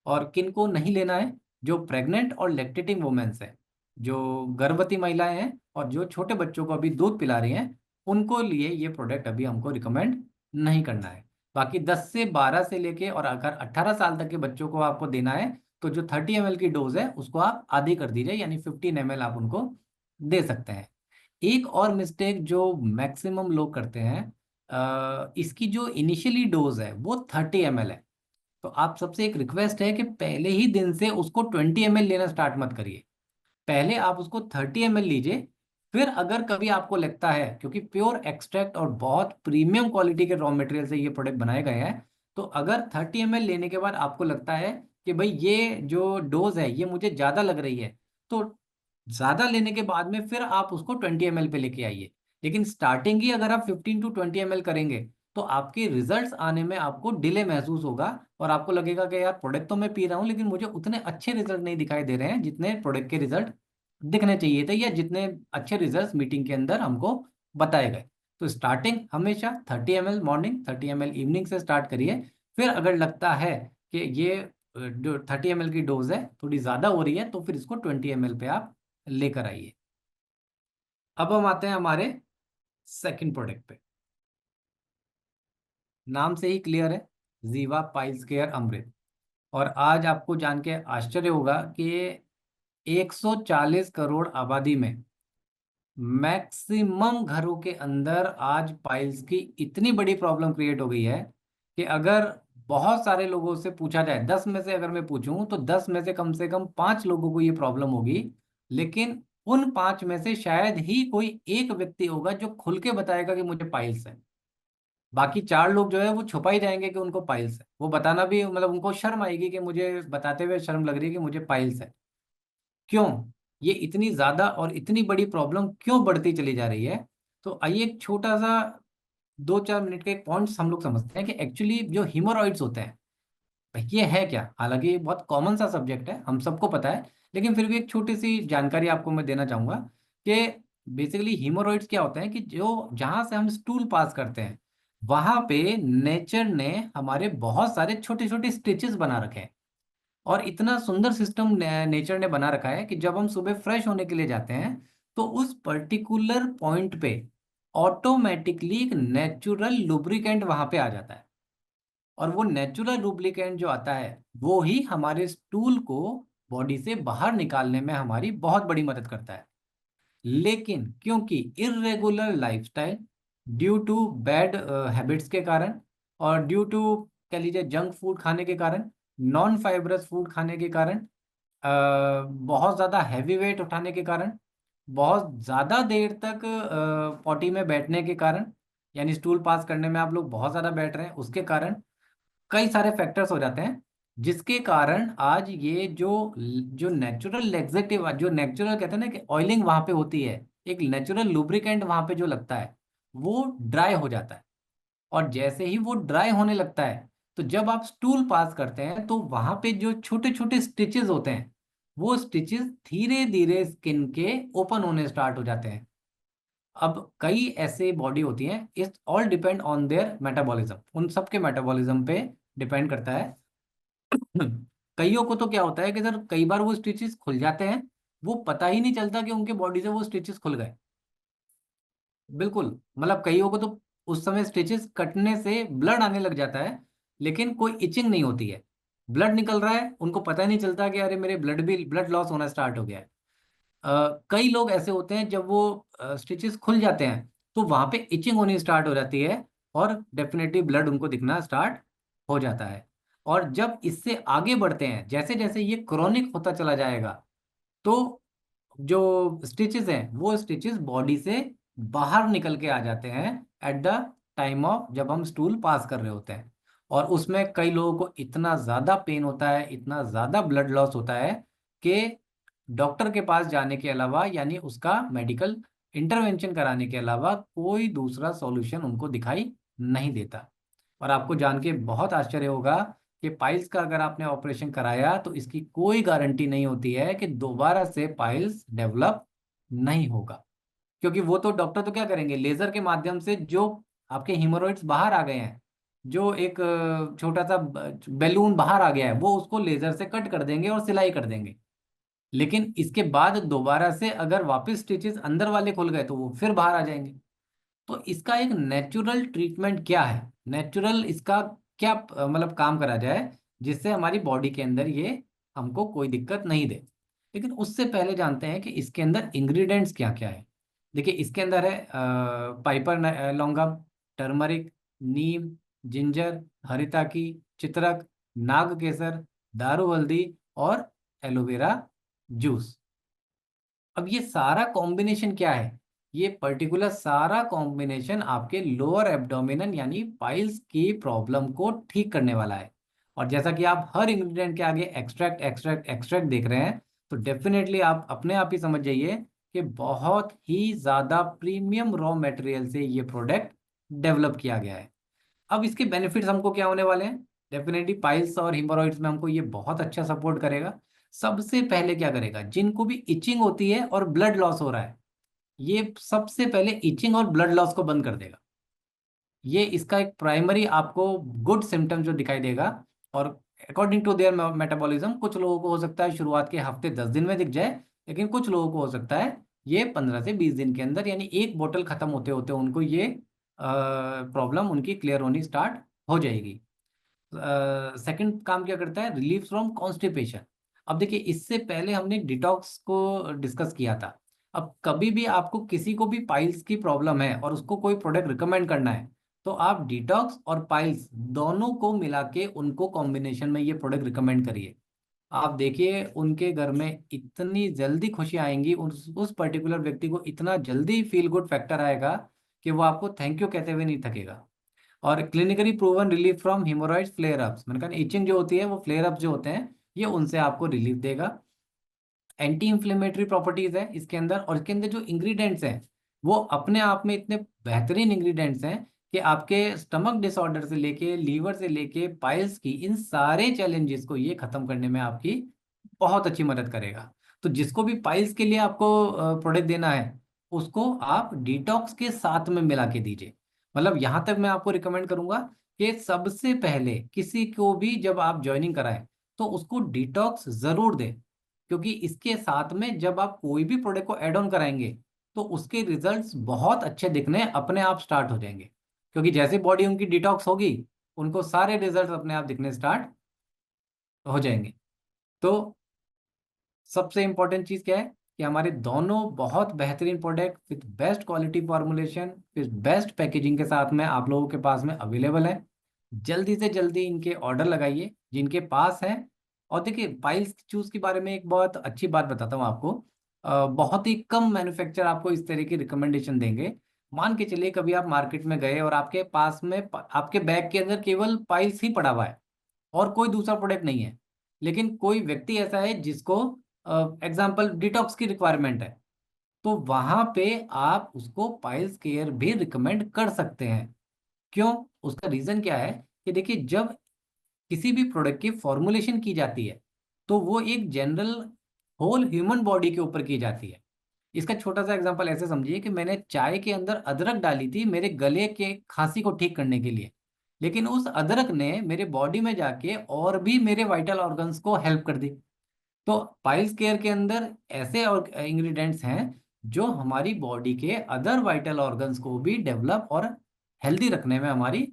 और किन को नहीं लेना है, जो प्रेग्नेंट और लैक्टेटिंग वुमेन्स हैं, जो गर्भवती महिलाएं हैं और जो छोटे बच्चों को अभी दूध पिला रही हैं, उनको लिए ये प्रोडक्ट अभी हमको रिकमेंड नहीं करना है। बाकी 10 से 12 से लेके और अगर 18 साल तक के बच्चों को आपको देना है तो जो 30 ml की डोज है उसको आप आधी कर दीजिए, यानी 15 ml आप उनको दे सकते हैं। एक और मिस्टेक जो मैक्सिमम लोग करते हैं, इसकी जो इनिशियली डोज है वो 30 ml है। तो आप सबसे एक रिक्वेस्ट है कि पहले ही दिन से उसको 20 ml लेना स्टार्ट मत करिए। पहले आप उसको 30 ml लीजिए, फिर अगर कभी आपको लगता है, क्योंकि प्योर एक्सट्रैक्ट और बहुत प्रीमियम क्वालिटी के रॉ मटेरियल से ये प्रोडक्ट बनाए गए हैं, तो अगर 30 ml लेने के बाद आपको लगता है कि भाई ये जो डोज है ये मुझे ज़्यादा लग रही है, तो ज़्यादा लेने के बाद में फिर आप उसको 20 ml पे लेके आइए। लेकिन स्टार्टिंग ही अगर आप 15 to 20 ml करेंगे तो आपके रिजल्ट्स आने में आपको डिले महसूस होगा और आपको लगेगा कि यार प्रोडक्ट तो मैं पी रहा हूँ लेकिन मुझे उतने अच्छे रिजल्ट नहीं दिखाई दे रहे हैं जितने प्रोडक्ट के रिजल्ट दिखने चाहिए थे या जितने अच्छे रिजल्ट मीटिंग के अंदर हमको बताए गए। तो स्टार्टिंग हमेशा 30 ml मॉर्निंग 30 ml इवनिंग से स्टार्ट करिए। फिर अगर लगता है कि ये जो 30 ml की डोज है थोड़ी ज़्यादा हो रही है तो फिर इसको 20 ml पे आप लेकर आइए। अब हम आते हैं हमारे सेकंड प्रोडक्ट पे। नाम से ही क्लियर है, जीवा पाइल्स केयर अमृत। और आज आपको जान के आश्चर्य होगा कि 140 करोड़ आबादी में मैक्सिमम घरों के अंदर आज पाइल्स की इतनी बड़ी प्रॉब्लम क्रिएट हो गई है कि अगर बहुत सारे लोगों से पूछा जाए, 10 में से अगर मैं पूछूं तो 10 में से कम 5 लोगों को ये प्रॉब्लम होगी। लेकिन उन 5 में से शायद ही कोई एक व्यक्ति होगा जो खुल के बताएगा कि मुझे पाइल्स है। बाकी 4 लोग जो है वो छुपा ही जाएंगे कि उनको पाइल्स है। वो बताना भी मतलब उनको शर्म आएगी कि मुझे बताते हुए शर्म लग रही है कि मुझे पाइल्स है। क्यों ये इतनी ज्यादा और इतनी बड़ी प्रॉब्लम क्यों बढ़ती चली जा रही है? तो आइए एक छोटा सा 2-4 मिनट के एक पॉइंट्स हम लोग समझते हैं कि एक्चुअली जो हीमोरॉइड्स होते हैं भाई ये है क्या। हालांकि ये बहुत कॉमन सा सब्जेक्ट है, हम सबको पता है, लेकिन फिर भी एक छोटी सी जानकारी आपको मैं देना चाहूंगा कि बेसिकली हीमोरॉइड्स क्या होते हैं कि जो जहां से हम स्टूल पास करते हैं वहां पे नेचर ने हमारे बहुत सारे छोटे छोटे स्टिचेस बना रखे हैं। और इतना सुंदर सिस्टम नेचर ने बना रखा है कि जब हम सुबह फ्रेश होने के लिए जाते हैं तो उस पर्टिकुलर पॉइंट पे ऑटोमेटिकली एक नेचुरल लुब्रिकेंट वहां पे आ जाता है। और वो नेचुरल लुब्रिकेंट जो आता है वो ही हमारे स्टूल को बॉडी से बाहर निकालने में हमारी बहुत बड़ी मदद करता है। लेकिन क्योंकि irregular lifestyle, due to bad habits के कारण और ड्यू टू कह लीजिए जंक फूड खाने के कारण, नॉन फाइब्रस फूड खाने के कारण, बहुत ज़्यादा हैवी वेट उठाने के कारण, बहुत ज़्यादा देर तक पॉटी में बैठने के कारण, यानी स्टूल पास करने में आप लोग बहुत ज़्यादा बैठ रहे हैं उसके कारण कई सारे फैक्टर्स हो जाते हैं जिसके कारण आज ये जो जो नेचुरल लेग्जेटिव जो नेचुरल कहते हैं ना कि ऑयलिंग वहां पे होती है, एक नेचुरल लुब्रिकेंट वहां पे जो लगता है वो ड्राई हो जाता है। और जैसे ही वो ड्राई होने लगता है तो जब आप स्टूल पास करते हैं तो वहां पे जो छोटे छोटे स्टिचेस होते हैं वो स्टिचेस धीरे धीरे स्किन के ओपन होने स्टार्ट हो जाते हैं। अब कई ऐसे बॉडी होती हैं, इस all depend on their metabolism, उन सबके मेटाबॉलिज्म पे डिपेंड करता है। कईयों को तो क्या होता है कि सर कई बार वो स्टिचेस खुल जाते हैं, वो पता ही नहीं चलता कि उनके बॉडी से वो स्टिचेस खुल गए। बिल्कुल मतलब कईयों को तो उस समय स्टिचेस कटने से ब्लड आने लग जाता है लेकिन कोई इचिंग नहीं होती है। ब्लड निकल रहा है, उनको पता ही नहीं चलता कि अरे मेरे ब्लड लॉस होना स्टार्ट हो गया है। कई लोग ऐसे होते हैं जब वो स्टिचेस खुल जाते हैं तो वहां पे इचिंग होनी स्टार्ट हो जाती है और डेफिनेटली ब्लड उनको दिखना स्टार्ट हो जाता है। और जब इससे आगे बढ़ते हैं, जैसे जैसे ये क्रोनिक होता चला जाएगा तो जो स्टिचेस हैं वो स्टिचेस बॉडी से बाहर निकल के आ जाते हैं एट द टाइम ऑफ जब हम स्टूल पास कर रहे होते हैं। और उसमें कई लोगों को इतना ज़्यादा पेन होता है, इतना ज़्यादा ब्लड लॉस होता है कि डॉक्टर के पास जाने के अलावा यानी उसका मेडिकल इंटरवेंशन कराने के अलावा कोई दूसरा सॉल्यूशन उनको दिखाई नहीं देता। और आपको जान के बहुत आश्चर्य होगा कि पाइल्स का अगर आपने ऑपरेशन कराया तो इसकी कोई गारंटी नहीं होती है कि दोबारा से पाइल्स डेवलप नहीं होगा। क्योंकि वो तो डॉक्टर तो क्या करेंगे, लेजर के माध्यम से जो आपके हिमोरॉइड्स बाहर आ गए हैं, जो एक छोटा सा बैलून बाहर आ गया है वो उसको लेजर से कट कर देंगे और सिलाई कर देंगे। लेकिन इसके बाद दोबारा से अगर वापस स्टिचेस अंदर वाले खुल गए तो वो फिर बाहर आ जाएंगे। तो इसका एक नेचुरल ट्रीटमेंट क्या है, नेचुरल इसका क्या मतलब काम करा जाए जिससे हमारी बॉडी के अंदर ये हमको कोई दिक्कत नहीं दे। लेकिन उससे पहले जानते हैं कि इसके अंदर इंग्रेडिएंट्स क्या क्या है। देखिए इसके अंदर है पाइपर लौंगम, टर्मरिक, नीम, जिंजर, हरिताकी, चित्रक, नाग केसर, दारू हल्दी और एलोवेरा जूस। अब ये सारा कॉम्बिनेशन क्या है, ये पर्टिकुलर सारा कॉम्बिनेशन आपके लोअर एब्डोमिनल यानी पाइल्स की प्रॉब्लम को ठीक करने वाला है। और जैसा कि आप हर इंग्रेडिएंट के आगे एक्सट्रैक्ट एक्सट्रैक्ट एक्सट्रैक्ट देख रहे हैं तो डेफिनेटली आप अपने आप ही समझ जाइए कि बहुत ही ज़्यादा प्रीमियम रॉ मटेरियल से ये प्रोडक्ट डेवलप किया गया है। अब इसके बेनिफिट्स हमको क्या होने वाले हैं? डेफिनेटली पाइल्स और हिमोरॉइड्स में हमको ये बहुत अच्छा सपोर्ट करेगा। सबसे पहले क्या करेगा, जिनको भी इचिंग होती है और ब्लड लॉस हो रहा है, ये सबसे पहले इचिंग और ब्लड लॉस को बंद कर देगा। ये इसका एक प्राइमरी आपको गुड सिम्टम जो दिखाई देगा। और अकॉर्डिंग टू देयर मेटाबॉलिज्म, कुछ लोगों को हो सकता है शुरुआत के हफ्ते 10 दिन में दिख जाए, लेकिन कुछ लोगों को हो सकता है ये 15 से 20 दिन के अंदर, यानी एक बोतल खत्म होते होते उनको ये प्रॉब्लम उनकी क्लियर होनी स्टार्ट हो जाएगी। सेकंड काम क्या करता है, रिलीफ फ्रॉम कॉन्स्टिपेशन। अब देखिए, इससे पहले हमने डिटॉक्स को डिस्कस किया था। अब कभी भी आपको किसी को भी पाइल्स की प्रॉब्लम है और उसको कोई प्रोडक्ट रिकमेंड करना है, तो आप डिटॉक्स और पाइल्स दोनों को मिला के उनको कॉम्बिनेशन में ये प्रोडक्ट रिकमेंड करिए। आप देखिए उनके घर में इतनी जल्दी खुशी आएंगी, उस पर्टिकुलर व्यक्ति को इतना जल्दी फील गुड फैक्टर आएगा कि वो आपको थैंक यू कहते हुए नहीं थकेगा। और clinically proven relief from hemorrhoids flare ups, मैंने कहा इचिंग जो होती है वो फ्लेयर अप्स जो होते हैं, ये उनसे आपको रिलीफ देगा। एंटी इंफ्लेमेटरी प्रॉपर्टीज है इसके अंदर, और इसके अंदर जो इंग्रेडिएंट्स हैं वो अपने आप में इतने बेहतरीन इंग्रेडिएंट्स हैं कि आपके स्टमक डिसऑर्डर से लेके लीवर से लेके पाइल्स की इन सारे चैलेंजेस को ये खत्म करने में आपकी बहुत अच्छी मदद करेगा। तो जिसको भी पाइल्स के लिए आपको प्रोडक्ट देना है, उसको आप डिटॉक्स के साथ में मिला के दीजिए। मतलब यहाँ तक मैं आपको रिकमेंड करूंगा कि सबसे पहले किसी को भी जब आप ज्वाइनिंग कराएं, तो उसको डिटॉक्स जरूर दें, क्योंकि इसके साथ में जब आप कोई भी प्रोडक्ट को ऐड ऑन कराएंगे, तो उसके रिजल्ट्स बहुत अच्छे दिखने अपने आप स्टार्ट हो जाएंगे। क्योंकि जैसे बॉडी उनकी डिटॉक्स होगी, उनको सारे रिजल्ट्स अपने आप दिखने स्टार्ट हो जाएंगे। तो सबसे इंपॉर्टेंट चीज क्या है कि हमारे दोनों बहुत बेहतरीन product with best quality formulation with best packaging के साथ में आप लोगों के पास में अवेलेबल है। जल्दी से जल्दी इनके ऑर्डर लगाइए जिनके पास है। और देखिए, पाइल्स चूज के बारे में एक बहुत अच्छी बात बताता हूँ आपको। बहुत ही कम मैन्युफैक्चरर आपको इस तरह की रिकमेंडेशन देंगे। मान के चलिए कभी आप मार्केट में गए और आपके पास में आपके बैग के अंदर केवल पाइल्स ही पड़ा हुआ है और कोई दूसरा प्रोडक्ट नहीं है, लेकिन कोई व्यक्ति ऐसा है जिसको एग्जाम्पल डिटॉक्स की रिक्वायरमेंट है, तो वहां पे आप उसको पाइल्स केयर भी रिकमेंड कर सकते हैं। क्यों? उसका रीजन क्या है कि देखिए, जब किसी भी प्रोडक्ट की फॉर्मुलेशन की जाती है, तो वो एक जनरल होल ह्यूमन बॉडी के ऊपर की जाती है। इसका छोटा सा एग्जांपल ऐसे समझिए कि मैंने चाय के अंदर अदरक डाली थी मेरे गले के खांसी को ठीक करने के लिए, लेकिन उस अदरक ने मेरे बॉडी में जाके और भी मेरे वाइटल ऑर्गन्स को हेल्प कर दी। तो पाइल्स केयर के अंदर ऐसे और इंग्रेडिएंट्स हैं जो हमारी बॉडी के अदर वाइटल ऑर्गन्स को भी डेवलप और हेल्दी रखने में हमारी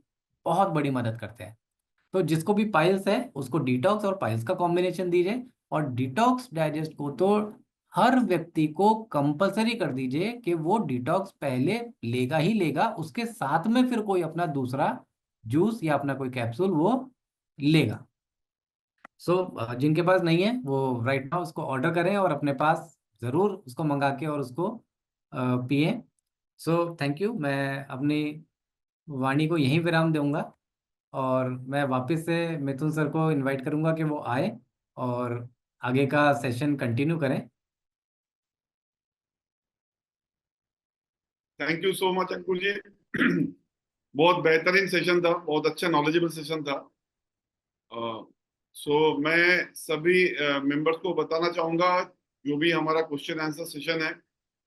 बहुत बड़ी मदद करते हैं। तो जिसको भी पाइल्स है उसको डिटॉक्स और पाइल्स का कॉम्बिनेशन दीजिए। और डिटॉक्स डाइजेस्ट को तो हर व्यक्ति को कंपलसरी कर दीजिए कि वो डिटॉक्स पहले लेगा ही लेगा, उसके साथ में फिर कोई अपना दूसरा जूस या अपना कोई कैप्सूल वो लेगा। सो जिनके पास नहीं है वो राइट नाउ उसको ऑर्डर करें और अपने पास ज़रूर उसको मंगा के और उसको पिए। So thank you. मैं अपनी वाणी को यहीं विराम दूंगा और मैं वापस से मिथुन सर को इनवाइट करूंगा कि वो आए और आगे का सेशन कंटिन्यू करें। Thank you so much Ankur जी। बहुत बेहतरीन सेशन था, बहुत अच्छा नॉलेजेबल सेशन था। सो मैं सभी मेंबर्स को बताना चाहूंगा, जो भी हमारा क्वेश्चन आंसर सेशन है,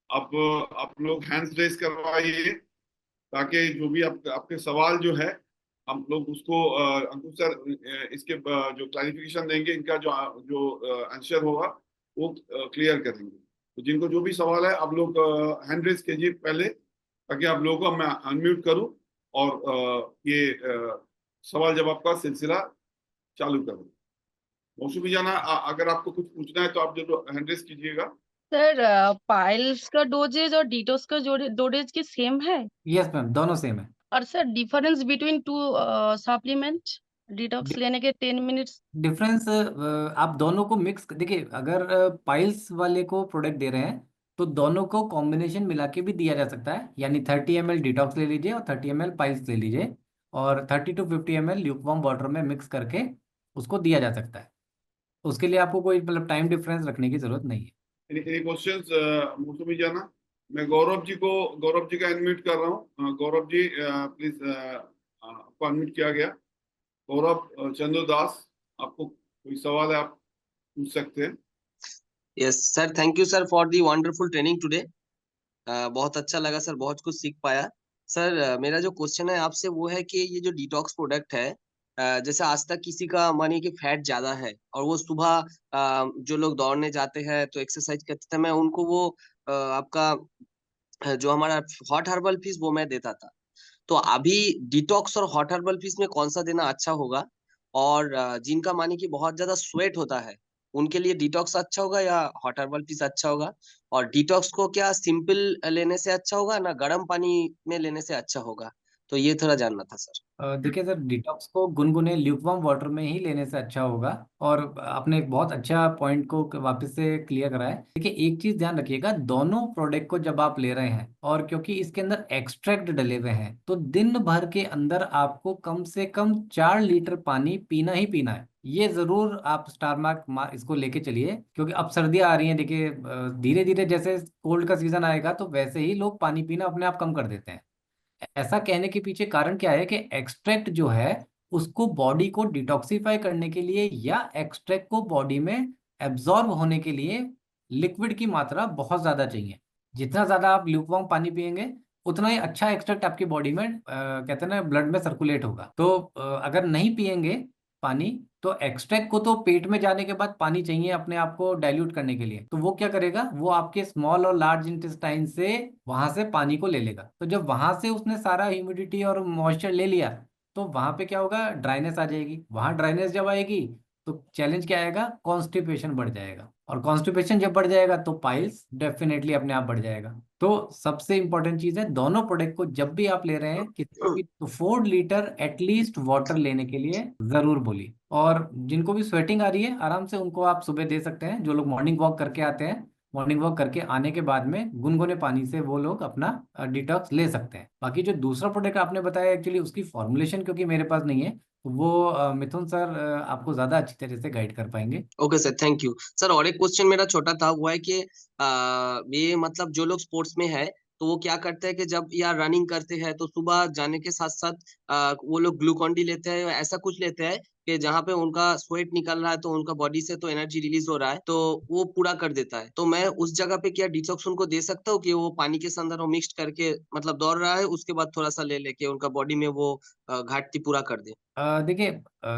आप लोग हैंड्स रेज करवाइए, ताकि जो भी आपके सवाल जो है हम लोग उसको अंकुर सर इसके जो क्लैरिफिकेशन देंगे, इनका जो जो आंसर होगा वो क्लियर करेंगे। तो जिनको जो भी सवाल है आप लोग हैंड रेज कीजिए पहले, ताकि आप लोगों को मैं अनम्यूट करूं और ये सवाल जवाब का सिलसिला चालू करूं। मौसमी जाना, अगर आपको कुछ पूछना है तो आप जो हैंड रेज कीजिएगा। सर, पाइल्स का डोजेज और डिटॉक्स का डोजेज की सेम है? यस मैम, दोनों सेम है। और sir, difference between two supplement, detox लेने के 10 मिनट्स? डिफरेंस आप दोनों को मिक्स देखिए, अगर पाइल्स वाले को प्रोडक्ट दे रहे हैं तो दोनों को कॉम्बिनेशन मिला के भी दिया जा सकता है, यानी 30 ml डिटॉक्स ले लीजिए और 30 ml पाइल्स ले लीजिए, और 30 to 50 ml ल्यूकवार्म वाटर में मिक्स करके उसको दिया जा सकता है। उसके लिए आपको कोई मतलब टाइम डिफरेंस रखने की जरूरत नहीं है। एनी क्वेश्चंस मौसमी जाना? मैं गौरव जी का अनम्यूट कर रहा हूँ। गौरव जी प्लीज आपको अनम्यूट किया गया। गौरव चंद्र दास, आपको कोई सवाल है, आप पूछ सकते हैं। Yes sir, thank you sir for the wonderful training today. बहुत अच्छा लगा सर, बहुत कुछ सीख पाया सर। मेरा जो क्वेश्चन है आपसे वो है कि ये जो डिटॉक्स प्रोडक्ट है, जैसे आज तक किसी का मानिए कि फैट ज्यादा है और वो सुबह जो लोग दौड़ने जाते हैं तो एक्सरसाइज करते समय उनको वो आपका जो हमारा हॉट हर्बल पीस वो मैं देता था। तो अभी डिटॉक्स और हॉट हर्बल पीस में कौन सा देना अच्छा होगा? और जिनका माने कि बहुत ज्यादा स्वेट होता है उनके लिए डिटॉक्स अच्छा होगा या हॉट हर्बल पीस अच्छा होगा? और डिटॉक्स को क्या सिंपल लेने से अच्छा होगा ना गर्म पानी में लेने से अच्छा होगा? तो ये थोड़ा जानना था सर। देखिए सर, डिटॉक्स को गुनगुने ल्यूकवार्म वाटर में ही लेने से अच्छा होगा। और आपने एक बहुत अच्छा पॉइंट को वापस से क्लियर करा है। देखिए, एक चीज ध्यान रखिएगा, दोनों प्रोडक्ट को जब आप ले रहे हैं और क्योंकि इसके अंदर एक्सट्रैक्ट डले हुए हैं, तो दिन भर के अंदर आपको कम से कम 4 लीटर पानी पीना ही पीना है। ये जरूर आप स्टार मार्क इसको लेके चलिए, क्योंकि अब सर्दियां आ रही हैं। देखिए, धीरे धीरे जैसे कोल्ड का सीजन आएगा तो वैसे ही लोग पानी पीना अपने आप कम कर देते हैं। ऐसा कहने के पीछे कारण क्या है कि एक्सट्रैक्ट जो है उसको बॉडी को डिटॉक्सिफाई करने के लिए या एक्सट्रैक्ट को बॉडी में एब्जॉर्ब होने के लिए लिक्विड की मात्रा बहुत ज्यादा चाहिए। जितना ज्यादा आप ल्यूकवार्म पानी पिएंगे उतना ही अच्छा एक्सट्रैक्ट आपकी बॉडी में कहते हैं ना ब्लड में सर्कुलेट होगा। तो अगर नहीं पिएंगे पानी, तो एक्सट्रैक्ट को तो पेट में जाने के बाद पानी चाहिए अपने आप को डाइल्यूट करने के लिए। तो वो क्या करेगा, वो आपके स्मॉल और लार्ज इंटेस्टाइन से वहां से पानी को ले लेगा। तो जब वहां से उसने सारा ह्यूमिडिटी और मॉइस्चर ले लिया, तो वहां पे क्या होगा, ड्राइनेस आ जाएगी। वहां ड्राइनेस जब आएगी तो चैलेंज क्या आएगा, कॉन्स्टिपेशन बढ़ जाएगा। और कॉन्स्टिपेशन जब बढ़ जाएगा तो पाइल्स डेफिनेटली अपने आप बढ़ जाएगा। तो सबसे इंपॉर्टेंट चीज है, दोनों प्रोडक्ट को जब भी आप ले रहे हैं किसी को भी, तो 4 लीटर एटलीस्ट वाटर लेने के लिए जरूर बोलिए। और जिनको भी स्वेटिंग आ रही है आराम से उनको आप सुबह दे सकते हैं। जो लोग मॉर्निंग वॉक करके आते हैं, मॉर्निंग वॉक करके आने के बाद में गुनगुने पानी से वो लोग अपना डिटॉक्स ले सकते हैं। बाकी जो दूसरा प्रोडक्ट आपने बताया, एक्चुअली उसकी फॉर्मुलेशन क्योंकि मेरे पास नहीं है, तो वो मिथुन सर आपको ज्यादा अच्छी तरह से गाइड कर पाएंगे। Okay sir, thank you sir. और एक क्वेश्चन मेरा छोटा था, वो है कि ये मतलब जो लोग स्पोर्ट्स में है तो वो क्या करते हैं कि जब यार रनिंग करते हैं तो सुबह जाने के साथ साथ वो लोग ग्लूकॉन डी लेते हैं, ऐसा कुछ लेते हैं कि जहाँ पे उनका स्वेट निकल रहा है तो उनका बॉडी से तो एनर्जी रिलीज हो रहा है तो वो पूरा कर देता है। तो मैं उस जगह पे क्या डिटॉक्स उनको दे सकता हूँ कि वो पानी के अंदर वो मिक्स करके मतलब दौड़ रहा है उसके बाद थोड़ा सा ले लेके उनका बॉडी में वो घाटती पूरा कर दे? देखिए,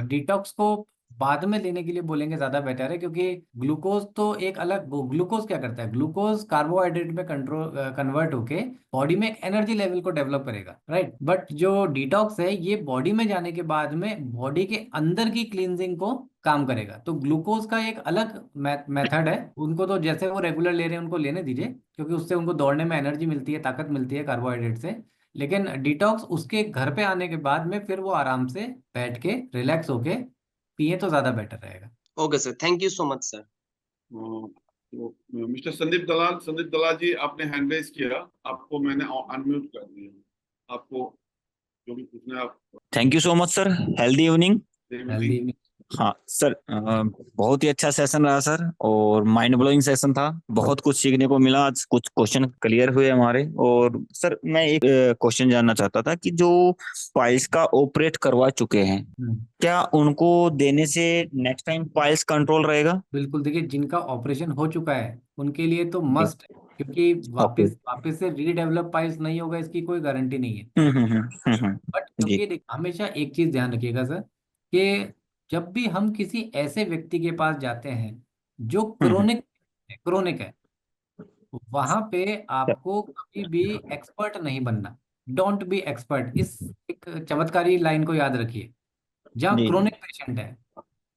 डिटॉक्स को बाद में लेने के लिए बोलेंगे ज्यादा बेटर है, क्योंकि ग्लूकोज तो एक अलग, ग्लूकोज क्या करता है, ग्लूकोज कार्बोहाइड्रेट में कंट्रोल कन्वर्ट होके बॉडी में एक एनर्जी लेवल को डेवलप करेगा, राइट। बट जो डिटॉक्स है ये बॉडी में जाने के बाद में बॉडी के अंदर की क्लींजिंग को काम करेगा। तो ग्लूकोज का एक अलग मेथड है। उनको तो जैसे वो रेगुलर ले रहे हैं उनको लेने दीजिए, क्योंकि उससे उनको दौड़ने में एनर्जी मिलती है, ताकत मिलती है कार्बोहाइड्रेट से। लेकिन डिटॉक्स उसके घर पे आने के बाद में फिर वो आराम से बैठ के रिलैक्स होके पिए तो ज्यादा बेटर रहेगा। Okay sir, thank you so much sir. तो मिस्टर संदीप दलाल जी, आपने हैंड रेज किया, आपको मैंने अनम्यूट कर दिया। आपको जो भी पूछना है आप। Thank you so much sir. Healthy evening. Healthy. हाँ सर, बहुत ही अच्छा सेशन रहा सर, और माइंड ब्लोइंग सेशन था। बहुत कुछ सीखने को मिला, आज कुछ क्वेश्चन क्लियर हुए हमारे। और सर मैं एक क्वेश्चन जानना चाहता था कि जो पाइल्स का ऑपरेट करवा चुके हैं, क्या उनको देने से नेक्स्ट टाइम पाइल्स कंट्रोल रहेगा? बिल्कुल, देखिए जिनका ऑपरेशन हो चुका है उनके लिए तो जी। मस्ट है, क्योंकि ओके। वापस वापस से रीडेवलप पाइल्स नहीं होगा इसकी कोई गारंटी नहीं है। बट जी। क्योंकि हमेशा एक चीज ध्यान रखिएगा सर, कि जब भी हम किसी ऐसे व्यक्ति के पास जाते हैं जो क्रोनिक है, वहां पे आपको कभी भी एक्सपर्ट नहीं बनना। डोंट बी एक्सपर्ट, इस एक चमत्कारी लाइन को याद रखिए। जहाँ जी। क्रोनिक पेशेंट है,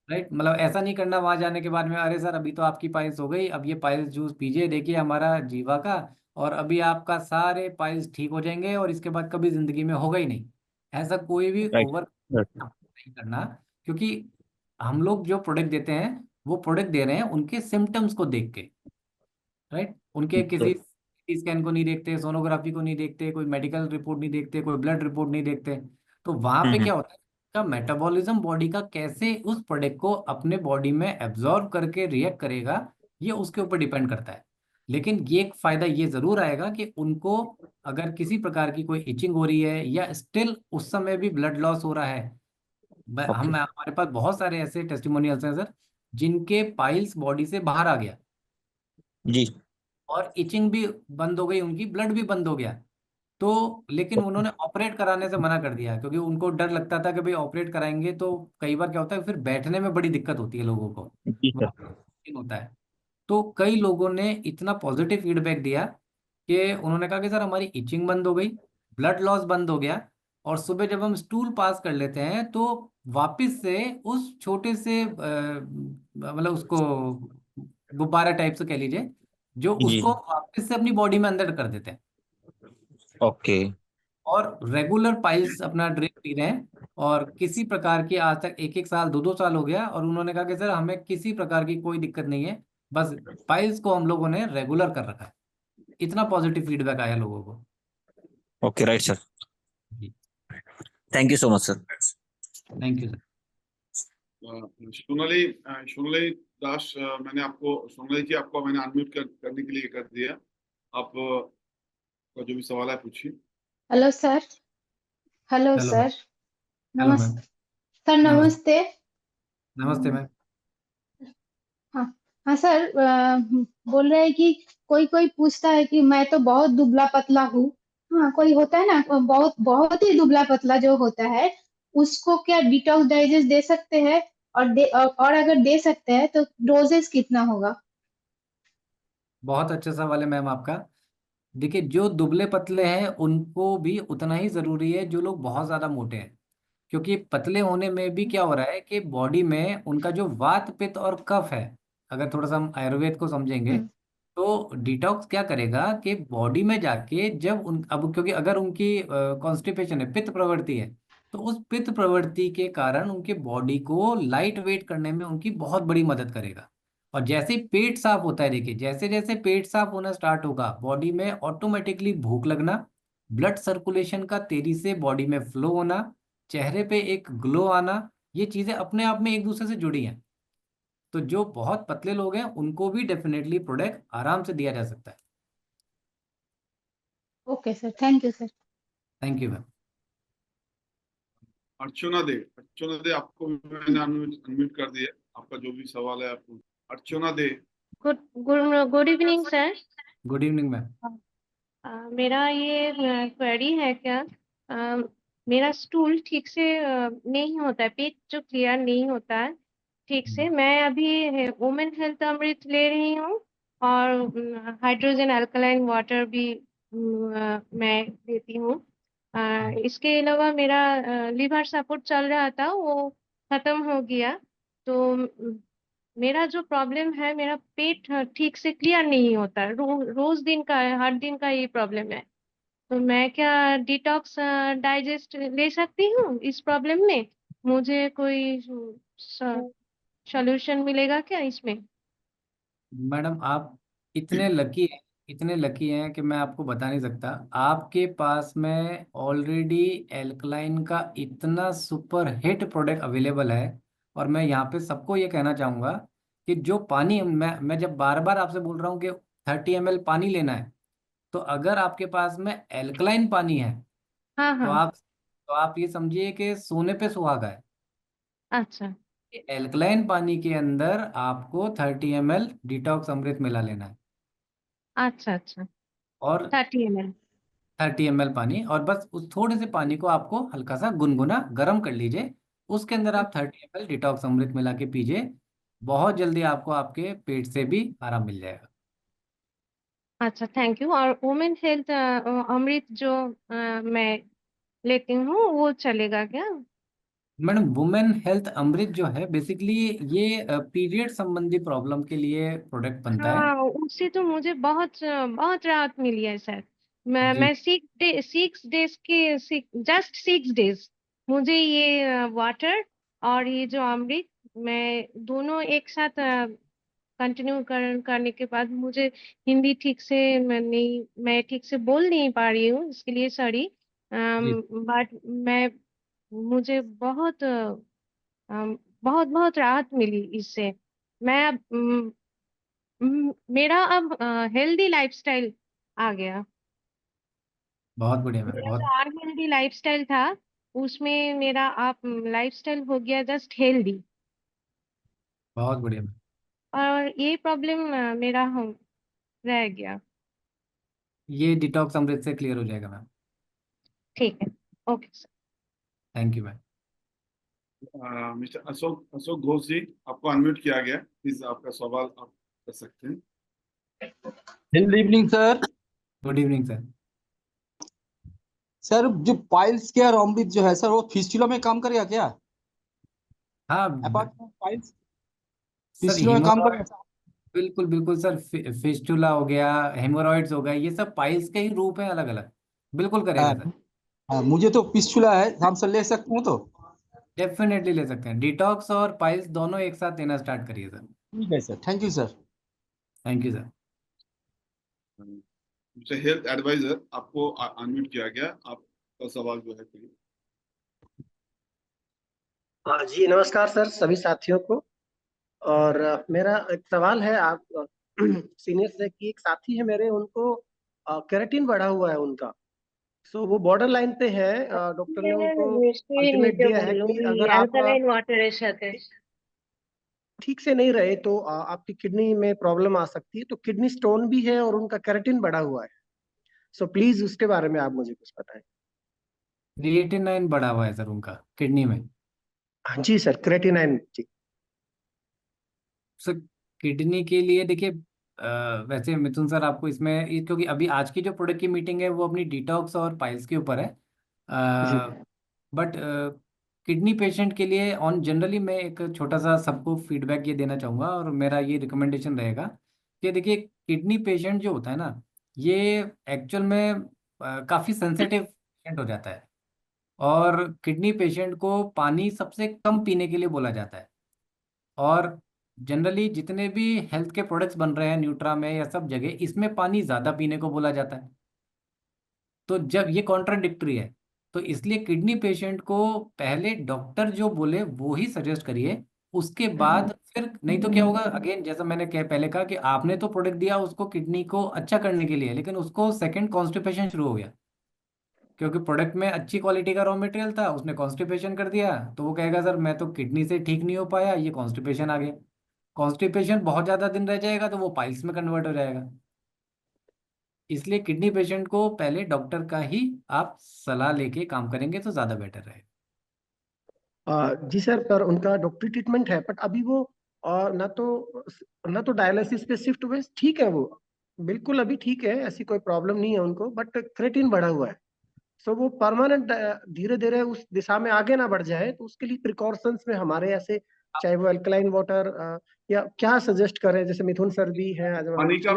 राइट, मतलब ऐसा नहीं करना वहां जाने के बाद में, अरे सर अभी तो आपकी पाइल्स हो गई, अब ये पाइल्स जूस पीजिए, देखिए हमारा जीवा का, और अभी आपका सारे पाइल्स ठीक हो जाएंगे और इसके बाद कभी जिंदगी में होगा ही नहीं। ऐसा कोई भी राइट। ओवर नहीं करना। क्योंकि हम लोग जो प्रोडक्ट देते हैं वो प्रोडक्ट दे रहे हैं उनके सिम्टम्स को देख के, राइट। उनके किसी स्कैन को नहीं देखते, सोनोग्राफी को नहीं देखते, कोई मेडिकल रिपोर्ट नहीं देखते, कोई ब्लड रिपोर्ट नहीं देखते। तो वहां पे क्या होता है, का मेटाबॉलिज्म बॉडी का कैसे उस प्रोडक्ट को अपने बॉडी में एब्जॉर्ब करके रिएक्ट करेगा, ये उसके ऊपर डिपेंड करता है। लेकिन ये एक फायदा ये जरूर आएगा कि उनको अगर किसी प्रकार की कोई इचिंग हो रही है या स्टिल उस समय भी ब्लड लॉस हो रहा है, ओके। हमारे पास बहुत सारे ऐसे टेस्टिमोनियल्स हैं सर, जिनके पाइल्स बॉडी से बाहर आ गया जी। और इचिंग भी बंद हो गई, उनकी ब्लड भी बंद हो गया। तो लेकिन उन्होंने ऑपरेट कराने से मना कर दिया, क्योंकि उनको डर लगता था कि भाई ऑपरेट कराएंगे तो कई बार क्या होता है, फिर बैठने में बड़ी दिक्कत होती है लोगों को, जी वहाँ सर। होता है। तो कई लोगों ने इतना पॉजिटिव फीडबैक दिया कि उन्होंने कहा कि सर हमारी इचिंग बंद हो गई, ब्लड लॉस बंद हो गया, और सुबह जब हम स्टूल पास कर लेते हैं तो वापस से उस छोटे से मतलब उसको गुब्बारा टाइप से कह लीजिए, जो जी। उसको वापस से अपनी बॉडी में अंदर कर देते हैं ओके। और रेगुलर पाइल्स अपना ड्रिप पी रहे हैं। और किसी प्रकार की आज तक 1-1 साल 2-2 साल हो गया, और उन्होंने कहा कि सर हमें किसी प्रकार की कोई दिक्कत नहीं है, बस पाइल्स को हम लोगों ने रेगुलर कर रखा है। इतना पॉजिटिव फीडबैक आया लोगों को। Okay right sir. जी, thank you so much sir. Thank you sir. Sonali Sonali Das, Sonali ji आपको मैंने अनम्यूट करने के लिए कर दिया। आप का जो भी सवाल है पूछिए। Hello sir. Hello hello ma'am. Sir. Hello ma'am. Sir नमस्ते। नमस्ते। नमस्ते मैम। हाँ हाँ सर, बोल रहे हैं कि कोई कोई पूछता है कि मैं तो बहुत दुबला पतला हूँ। हाँ, कोई होता है ना बहुत बहुत ही दुबला पतला जो होता है, उसको क्या डिटॉक्स डाइजेस्ट दे सकते हैं? और अगर दे सकते हैं तो डोजेस कितना होगा? बहुत अच्छा सवाल है मैम आपका। देखिए, जो दुबले पतले हैं उनको भी उतना ही जरूरी है जो लोग बहुत ज्यादा मोटे हैं, क्योंकि पतले होने में भी क्या हो रहा है कि बॉडी में उनका जो वात पित्त और कफ है, अगर थोड़ा सा हम आयुर्वेद को समझेंगे, हम्म। तो डिटॉक्स क्या करेगा कि बॉडी में जाके जब उन अब क्योंकि अगर उनकी कॉन्स्टिपेशन है, पित्त प्रवृत्ति है, तो उस पित्त प्रवृत्ति के कारण उनके बॉडी को लाइट वेट करने में उनकी बहुत बड़ी मदद करेगा। और जैसे ही पेट साफ होता है, देखिए जैसे जैसे पेट साफ होना स्टार्ट होगा, बॉडी में ऑटोमेटिकली भूख लगना, ब्लड सर्कुलेशन का तेजी से बॉडी में फ्लो होना, चेहरे पे एक ग्लो आना, ये चीजें अपने आप में एक दूसरे से जुड़ी हैं। तो जो बहुत पतले लोग हैं उनको भी डेफिनेटली प्रोडक्ट आराम से दिया जा सकता है। Okay sir, thank you sir. Thank you ma'am. Archana Dey आपको मैंने अनम्यूट कर दिया। आपका जो भी सवाल है आप Archana Dey. Good good good evening sir. Good evening ma'am. मेरा ये क्वेरी है क्या, मेरा स्टूल ठीक से नहीं होता है, पेट जो क्लियर नहीं होता है ठीक से। मैं अभी वुमेन हेल्थ अमृत ले रही हूँ और हाइड्रोजन अल्कलाइन वाटर भी मैं लेती हूँ। इसके अलावा मेरा लिवर सपोर्ट चल रहा था, वो खत्म हो गया। तो मेरा जो प्रॉब्लम है, मेरा पेट ठीक से क्लियर नहीं होता है, रोज दिन का है, हर दिन का ये प्रॉब्लम है। तो मैं क्या डिटॉक्स डाइजेस्ट ले सकती हूँ इस प्रॉब्लम में? मुझे कोई सॉल्यूशन मिलेगा क्या इसमें? मैडम आप इतने लकी हैं, इतने लकी हैं कि मैं आपको बता नहीं सकता। आपके पास में ऑलरेडी एल्कलाइन का इतना सुपर हिट प्रोडक्ट अवेलेबल है। और मैं यहाँ पे सबको ये कहना चाहूँगा कि जो पानी मैं जब बार बार आपसे बोल रहा हूँ कि 30 ml पानी लेना है, तो अगर आपके पास में एल्कलाइन पानी है हाँ तो हाँ। आप ये समझिए कि सोने पे सुहागा है। अच्छा एल्कलाइन पानी के अंदर आपको 30 ml डिटॉक्स अमृत मिला लेना है, अच्छा अच्छा। और 30 ml। 30 ml पानी, और बस उस थोड़े से पानी को आपको हल्का सा गुनगुना गर्म कर लीजिए। उसके अंदर आप 30 ml डिटॉक्स अमृत मिला के पीजिए। बहुत जल्दी आपको आपके पेट से भी आराम मिल जाएगा। अच्छा थैंक यू। और वुमेन हेल्थ अमृत जो मैं लेती हूँ वो चलेगा क्या? मैडम, वुमेन हेल्थ अमृत जो है बेसिकली ये पीरियड संबंधी प्रॉब्लम के लिए प्रोडक्ट बनता है। हाँ, उससे तो मुझे बहुत बहुत राहत मिली है सर। जी मैं 6 डेज के जस्ट 6 डेज मुझे ये वाटर और ये जो अमृत, मैं दोनों एक साथ कंटिन्यू करने के बाद मुझे हिंदी ठीक से मैं ठीक से बोल नहीं पा रही हूँ, इसके लिए सॉरी। जी। बट मैं मुझे बहुत बहुत राहत मिली इससे। मैं अब मेरा अब हेल्दी लाइफस्टाइल आ गया। बहुत बढ़िया मैम, मेरा बहुत जो अनहेल्दी लाइफस्टाइल था उसमें मेरा आप लाइफस्टाइल हो गया जस्ट हेल्दी। बहुत बढ़िया मैम। और ये प्रॉब्लम मेरा रह गया। ये डिटॉक्स अमृत से क्लियर हो जाएगा मैम। ठीक है, okay sir. Thank you ma'am. Mister Ashok Ashok Ghosh ji, आपको अनम्यूट किया गया, प्लीज आपका सवाल आप कर सकते हैं। Good evening sir. Good evening sir. Sir जो पाइल्स केयर अमृत जो है सर, वो फिस्टुला में काम करेगा क्या? हाँ apart from piles sir, fistula में काम करेगा? बिल्कुल बिल्कुल सर, फिस्टुला हो गया, हेमोरॉइड्स हो गया, ये सब पाइल्स के ही रूप हैं अलग अलग। बिल्कुल करेगा सर। हाँ, मुझे तो फिस्टुला है, हम सर ले सकते हैं तो? डेफिनेटली ले सकते हैं, डिटॉक्स और पाइल्स दोनों एक साथ देना स्टार्ट करिए सर। ठीक है sir, thank you sir. Thank you sir. Mister health advisor, आपको अनम्यूट किया गया, आपका सवाल जो है प्लीज। हाँ जी, नमस्कार सर सभी साथियों को। और मेरा एक सवाल है आप सीनियर से कि एक साथी है मेरे, उनको केराटिन बढ़ा हुआ है उनका। सो वो बॉर्डर लाइन पे है। डॉक्टर ने उनको अल्टीमेट दिया है कि अगर आप ठीक से नहीं रहे तो आपकी किडनी में प्रॉब्लम आ सकती है। तो किडनी स्टोन भी है और उनका केराटिन बढ़ा हुआ है। सो प्लीज उसके बारे में आप मुझे कुछ बताएं। क्रिएटिनाइन बढ़ा हुआ है सर उनका किडनी में। हाँ जी सर, क्रेटिनाइन जी। सर किडनी के लिए देखिए, वैसे मिथुन सर आपको इसमें क्योंकि अभी आज की जो प्रोडक्ट की मीटिंग है वो अपनी डिटॉक्स और पाइल्स के ऊपर है। जी बट किडनी पेशेंट के लिए ऑन जनरली मैं एक छोटा सा सबको फीडबैक ये देना चाहूँगा, और मेरा ये रिकमेंडेशन रहेगा कि देखिए, किडनी पेशेंट जो होता है ना, ये एक्चुअल में काफ़ी सेंसिटिव पेशेंट हो जाता है। और किडनी पेशेंट को पानी सबसे कम पीने के लिए बोला जाता है। और जनरली जितने भी हेल्थ के प्रोडक्ट्स बन रहे हैं न्यूट्रा में या सब जगह, इसमें पानी ज़्यादा पीने को बोला जाता है। तो जब ये कॉन्ट्राडिक्टरी है, तो इसलिए किडनी पेशेंट को पहले डॉक्टर जो बोले वो ही सजेस्ट करिए। उसके बाद फिर नहीं तो क्या होगा, अगेन जैसा मैंने पहले कहा कि आपने तो प्रोडक्ट दिया उसको किडनी को अच्छा करने के लिए, लेकिन उसको सेकंड कॉन्स्टिपेशन शुरू हो गया, क्योंकि प्रोडक्ट में अच्छी क्वालिटी का रॉ मटेरियल था, उसने कॉन्स्टिपेशन कर दिया। तो वो कहेगा सर मैं तो किडनी से ठीक नहीं हो पाया, ये कॉन्स्टिपेशन आ गया। कॉन्स्टिपेशन बहुत ज़्यादा दिन रह जाएगा तो वो पाइल्स में कन्वर्ट हो जाएगा। इसलिए किडनी पेशेंट को पहले डॉक्टर का ही आप सलाह लेके काम करेंगे तो ज़्यादा बेटर रहेगा। जी सर, पर उनका डॉक्टरी ट्रीटमेंट है, बट अभी वो ना तो डायलिसिस पे शिफ्ट हुए। ठीक है, वो बिल्कुल अभी ठीक है, ऐसी कोई प्रॉब्लम नहीं है उनको, बट क्रेटिन बढ़ा हुआ है। सो वो परमानेंट धीरे धीरे उस दिशा में आगे ना बढ़ जाए, तो उसके लिए प्रिकॉशंस में हमारे ऐसे, चाहे वो अल्कलाइन वाटर या क्या सजेस्ट करें, जैसे मिथुन सर भी है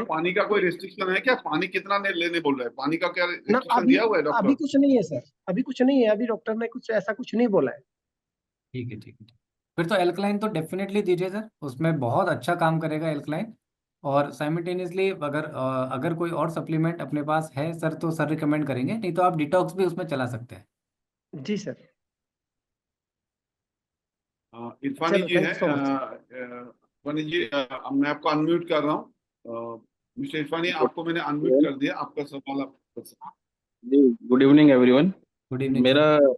पानी का कोई रिस्ट्रिक्शन है क्या? पानी कितना लेने बोल रहे हैं? पानी का क्या ना रिस्ट्रिक्शन अभी दिया हुआ है अभी डॉक्टर? कुछ नहीं है सर, अभी कुछ नहीं है, अभी डॉक्टर ने कुछ ऐसा कुछ नहीं बोला है। ठीक है ठीक है। फिर तो एल्कलाइन तो डेफिनेटली दीजिए सर, उसमें बहुत अच्छा काम करेगा एल्कलाइन। और साइमल्टेनियसली अगर कोई और सप्लीमेंट अपने पास है सर तो सर रिकमेंड करेंगे, नहीं तो आप डिटॉक्स भी उसमें चला सकते हैं। जी सर। इरफानी चलो, जी थैंक है। You so much. Irfani ji, मैं आपको अनम्यूट कर रहा हूँ। मिस्टर इरफानी, आपको मैंने अनम्यूट कर दिया, आपका सवाल आप कर सकते हैं। जी, good evening everyone. Good evening मेरा सर।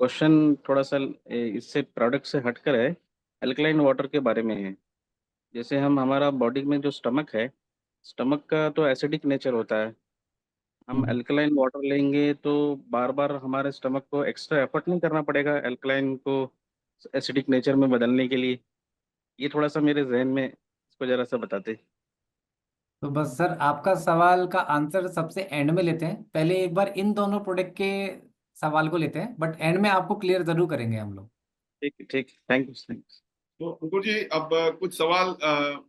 क्वेश्चन थोड़ा सा इससे प्रोडक्ट से हटकर है, अल्कलाइन वाटर के बारे में है। जैसे हमारा बॉडी में जो स्टमक है, स्टमक का तो एसिडिक नेचर होता है। हम अल्कलाइन वाटर लेंगे तो बार बार हमारे स्टमक को एक्स्ट्रा एफर्ट नहीं करना पड़ेगा अल्कलाइन को एसिडिक नेचर में बदलने के लिए। ये थोड़ा सा मेरे जहन में, इसको जरा सा बताते। तो बस सर आपका सवाल का आंसर सबसे एंड में लेते हैं, पहले एक बार इन दोनों प्रोडक्ट के सवाल को लेते हैं, बट एंड में आपको क्लियर जरूर करेंगे हम लोग। ठीक ठीक, थैंक यू। तो अंकुर जी, अब कुछ सवाल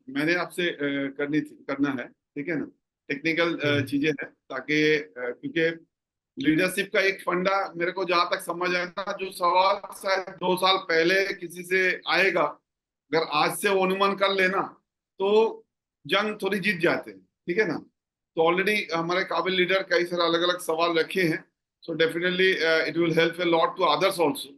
मैंने आपसे करना है, ठीक है ना? टेक्निकल चीजें हैं, ताकि क्योंकि लीडरशिप का एक फंडा मेरे को जहां तक समझ आया ना, जो सवाल शायद 2 साल पहले किसी से आएगा, अगर आज से वो अनुमान कर लेना तो जंग थोड़ी जीत जाते हैं, ठीक है ना? तो ऑलरेडी हमारे काबिल लीडर कई सारे अलग अलग सवाल रखे हैं, so definitely it will help a lot to others also,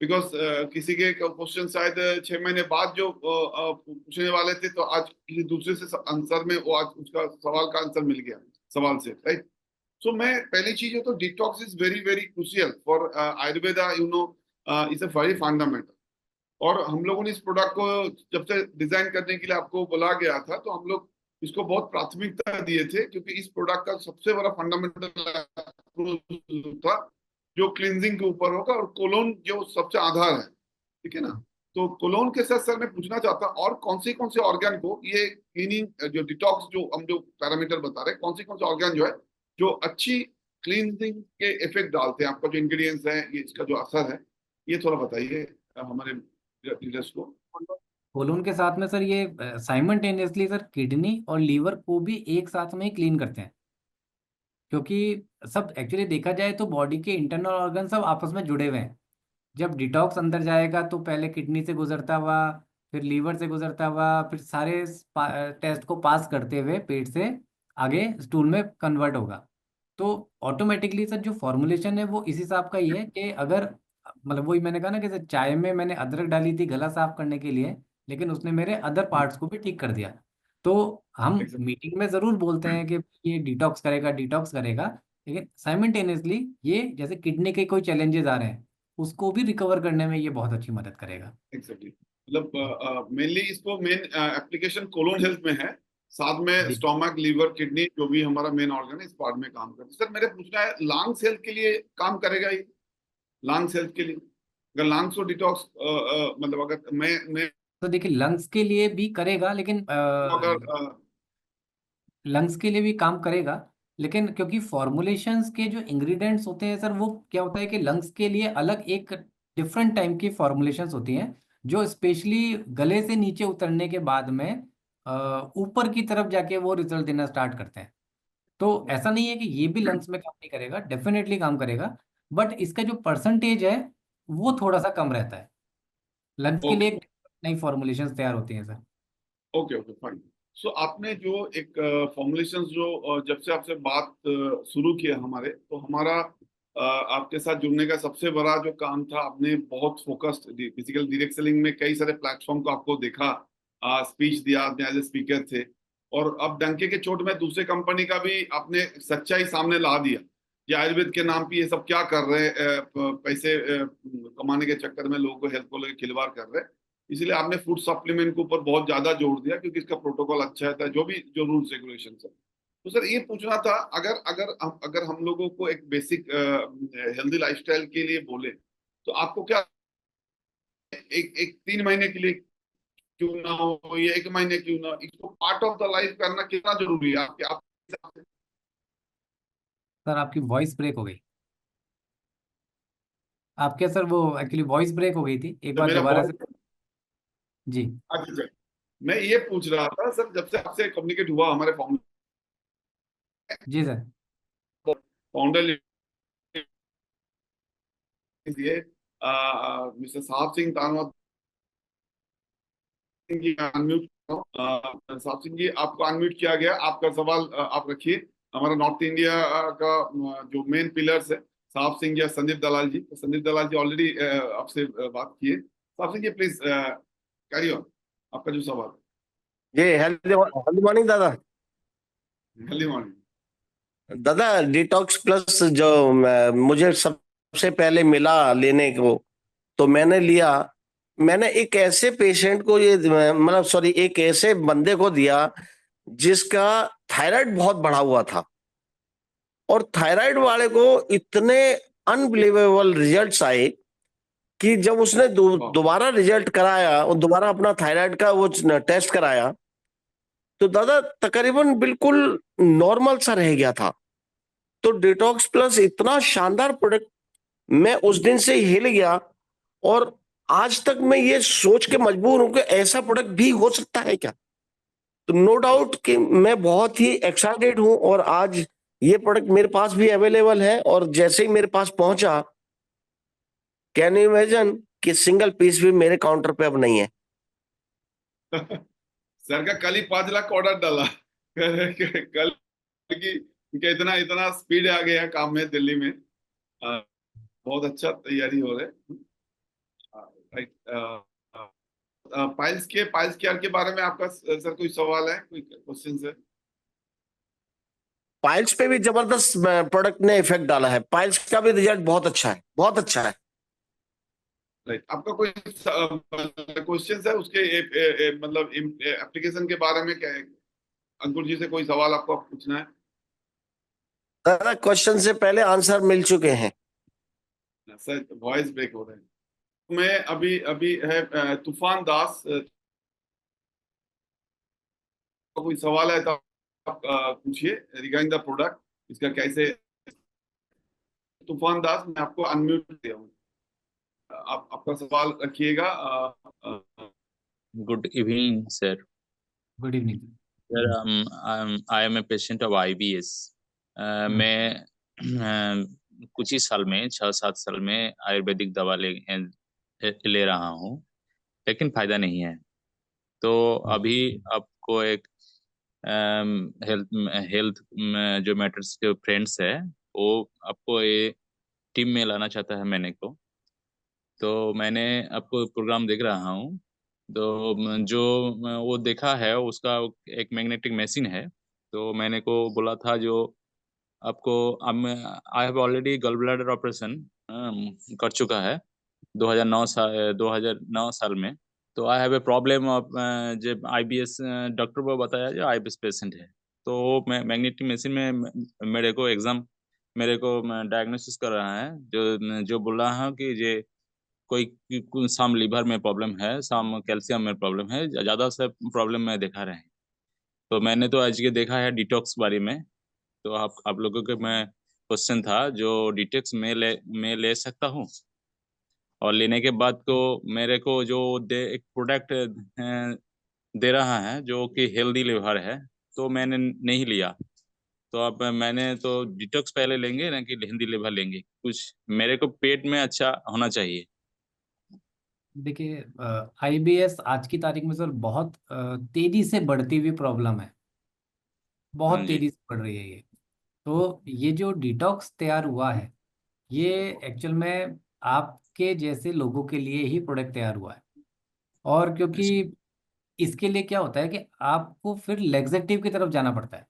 because किसी के क्वेश्चन शायद 6 महीने बाद जो पूछने वाले थे, तो आज किसी दूसरे से आंसर में वो आज उसका सवाल का आंसर मिल गया सवाल से, राइट। सो मैं पहली चीज है तो detox is very very crucial for Ayurveda, you know, is a very fundamental. और हम लोगों ने इस प्रोडक्ट को जब से डिजाइन करने के लिए आपको बोला गया था, तो हम लोग इसको बहुत प्राथमिकता दिए थे, क्योंकि इस प्रोडक्ट का सबसे बड़ा फंडामेंटल था जो क्लींजिंग के ऊपर होगा, और कोलोन जो सबसे आधार है, ठीक है ना। तो कोलोन के साथ सर मैं पूछना चाहता हूँ, और कौन से ऑर्गन को ये क्लीनिंग जो डिटॉक्स जो हम जो पैरामीटर बता रहे हैं, कौन से ऑर्गन जो है जो अच्छी क्लींजिंग के इफेक्ट डालते हैं, आपका जो इंग्रेडिएंट्स है, ये इसका जो असर है, ये थोड़ा बताइए हमारे रीडर्स को। कोलोन के साथ में सर ये साइमल्टेनियसली सर किडनी और लीवर को भी एक साथ में ही क्लीन करते हैं, क्योंकि सब एक्चुअली देखा जाए तो बॉडी के इंटरनल ऑर्गन सब आपस में जुड़े हुए हैं। जब डिटॉक्स अंदर जाएगा तो पहले किडनी से गुजरता हुआ, फिर लीवर से गुजरता हुआ, फिर सारे टेस्ट को पास करते हुए पेट से आगे स्टूल में कन्वर्ट होगा। तो ऑटोमेटिकली सर जो फॉर्मुलेशन है वो इस हिसाब का ही है कि अगर मतलब वही मैंने कहा ना कि सर चाय में मैंने अदरक डाली थी गला साफ करने के लिए, लेकिन उसने मेरे अदर पार्ट्स को भी ठीक कर दिया। तो हम मीटिंग में जरूर बोलते हैं कि ये डिटॉक्स करेगा डिटॉक्स करेगा, लेकिन साइमल्टेनियसली ये जैसे किडनी के कोई चैलेंजेस आ रहे हैं उसको भी रिकवर करने में ये बहुत अच्छी मदद करेगा। एग्जैक्टली, मतलब मेनली इसको मेन एप्लीकेशन कोलोन हेल्थ में है, साथ में जी। स्टोमक, लीवर, किडनी जो भी हमारा मेन ऑर्गन है इस पार्ट में काम करता है। सर मेरे पूछना है, लंग्स हेल्थ के लिए काम करेगा ये? लंग्स हेल्थ के लिए अगर लंग्स को डिटॉक्स मतलब अगर मैं तो देखिए लंग्स के लिए भी करेगा, लेकिन अगर लंग्स के लिए भी काम करेगा, लेकिन क्योंकि फॉर्मुलेशंस के जो इंग्रेडिएंट्स होते हैं सर, वो क्या होता है कि लंग्स के लिए अलग एक डिफरेंट टाइप की फॉर्मुलेशंस होती हैं जो स्पेशली गले से नीचे उतरने के बाद में ऊपर की तरफ जाके वो रिजल्ट देना स्टार्ट करते हैं। तो ऐसा नहीं है कि ये भी लंग्स में काम नहीं करेगा, डेफिनेटली काम करेगा, बट इसका जो परसेंटेज है वो थोड़ा सा कम रहता है। लंग्स के लिए ओके एक नई फॉर्मुलेशंस तैयार होती हैं sir. Okay okay fine. So आपने जो एक फॉर्मुलेशंस जो जब से आपसे बात शुरू किया हमारे, तो हमारा आपके साथ जुड़ने का सबसे बड़ा जो काम था, आपने बहुत फोकस्ड फिजिकल डायरेक्ट सेलिंग में कई सारे प्लेटफॉर्म को आपको देखा, स्पीच दिया आपने, एज ए स्पीकर थे, और अब डंके के चोट में दूसरे कंपनी का भी आपने सच्चाई सामने ला दिया कि आयुर्वेद के नाम पे ये सब क्या कर रहे हैं, पैसे कमाने के चक्कर में लोगों को हेल्थ को लेकर खिलवाड़ कर रहे हैं। इसलिए आपने फूड सप्लीमेंट के ऊपर बहुत ज्यादा जोर दिया, क्योंकि इसका प्रोटोकॉल अच्छा है, जो भी जो रूल्स रेगुलेशन है। तो सर ये पूछना था, अगर हम लोगों को एक बेसिक हेल्दी लाइफस्टाइल के लिए बोले, तो आपको क्या एक 3 महीने के लिए क्यों ना हो या 1 महीने क्यों ना, इसको पार्ट ऑफ द लाइफ करना कितना जरूरी है आपके हिसाब से? सर आपकी वॉइस ब्रेक हो गई, आपके सर वो एक्चुअली वॉइस ब्रेक हो गई थी, एक तो बार मेरा दोबारा बहुत से। जी अच्छा, मैं ये पूछ रहा था सर, जब से आपसे कम्युनिकेट हुआ हमारे जी सर। फाउंडर ये मिस्टर साहब सिंह तानवा जी, अनम्यूट साहब सिंह जी, आपको अनम्यूट किया गया, आपका सवाल आप रखिए। हमारा नॉर्थ इंडिया का जो मेन पिलर्स है, साहब सिंह या संदीप दलाल जी, तो संदीप दलाल जी ऑलरेडी आपसे बात किए। साहब Singh ji please carry on, आपका जो सवाल। जी हेल्दी मॉर्निंग दादा। हेल्दी मॉर्निंग दादा डिटॉक्स प्लस जो मुझे सबसे पहले मिला लेने को, तो मैंने लिया। मैंने एक ऐसे पेशेंट को ये मतलब सॉरी एक ऐसे बंदे को दिया जिसका थायराइड बहुत बढ़ा हुआ था, और थायराइड वाले को इतने अनबिलीवेबल रिजल्ट्स आए कि जब उसने दोबारा रिजल्ट कराया और दोबारा अपना थायराइड का वो टेस्ट कराया, तो दादा तकरीबन बिल्कुल नॉर्मल सा रह गया था। तो डिटॉक्स प्लस इतना शानदार प्रोडक्ट, मैं उस दिन से हिल गया, और आज तक मैं ये सोच के मजबूर हूं कि ऐसा प्रोडक्ट भी हो सकता है क्या। तो नो डाउट कि मैं बहुत ही एक्साइटेड हूं, और आज ये प्रोडक्ट मेरे पास भी अवेलेबल है, और जैसे ही मेरे पास पहुंचा, कैन यू इमेजिन कि सिंगल पीस भी मेरे काउंटर पे अब नहीं है। सर का कल ही 5 लाख का ऑर्डर डाला कल की, इतना इतना स्पीड आ गया काम में दिल्ली में, बहुत अच्छा तैयारी हो रहा है। पाइल्स केयर के बारे में आपका सर कोई सवाल है, कोई क्वेश्चन है? पाइल्स पे भी जबरदस्त प्रोडक्ट ने इफेक्ट डाला है, पाइल्स का भी रिजल्ट बहुत अच्छा है, बहुत अच्छा है। राइट, आपका कोई क्वेश्चन है उसके मतलब एप्लीकेशन के बारे में? क्या है अंकुर जी से कोई सवाल आपको पूछना है? सारा क्वेश्चन से पहले आंसर मिल चुके हैं। सर वॉइस ब्रेक हो रहे हैं। मैं अभी अभी है तूफान दास, कोई सवाल है तो आप पूछिए रिगार्डिंग द प्रोडक्ट, इसका कैसे। तूफान दास, मैं आपको अनम्यूट दिया हूँ, आप आपका सवाल रखिएगा। Good evening, sir. Good evening. Sir, I am a patient of IBS. मैं कुछ ही साल में 6-7 साल में आयुर्वेदिक दवा ले रहा हूँ, लेकिन फायदा नहीं है। तो अभी आपको एक हेल्थ जो मैटर्स के फ्रेंड्स है, वो आपको ये टीम में लाना चाहता है मैंने को। तो मैंने आपको प्रोग्राम देख रहा हूँ, तो जो वो देखा है उसका एक मैग्नेटिक मशीन है। तो मैंने को बोला था जो आपको I have already gall bladder operation कर चुका है 2009 साल में। तो I have a problem of जब IBS डॉक्टर को बताया जो IBS पेशेंट है, तो वो मैग्नेटिक मशीन में मेरे को डायग्नोसिस कर रहा है, जो बोल रहा है कि ये कोई साम लीवर में प्रॉब्लम है, साम कैल्शियम में प्रॉब्लम है, ज़्यादा से प्रॉब्लम में दिखा रहे हैं। तो मैंने तो आज के देखा है डिटॉक्स बारे में। तो आप लोगों के मैं क्वेश्चन था जो डिटॉक्स में ले सकता हूँ, और लेने के बाद को मेरे को जो एक प्रोडक्ट दे रहा है जो कि हेल्दी लिवर है, तो मैंने नहीं लिया। तो अब मैंने तो डिटॉक्स पहले लेंगे ना कि हेल्दी लिवर लेंगे? कुछ मेरे को पेट में अच्छा होना चाहिए। देखिए, IBS आज की तारीख में सर बहुत तेजी से बढ़ती हुई प्रॉब्लम है, बहुत हाँ जी। तेजी से बढ़ रही है ये। तो ये जो डिटॉक्स तैयार हुआ है, ये एक्चुअल में आपके जैसे लोगों के लिए ही प्रोडक्ट तैयार हुआ है। और क्योंकि इसके लिए क्या होता है कि आपको फिर लेग्जेटिव की तरफ जाना पड़ता है,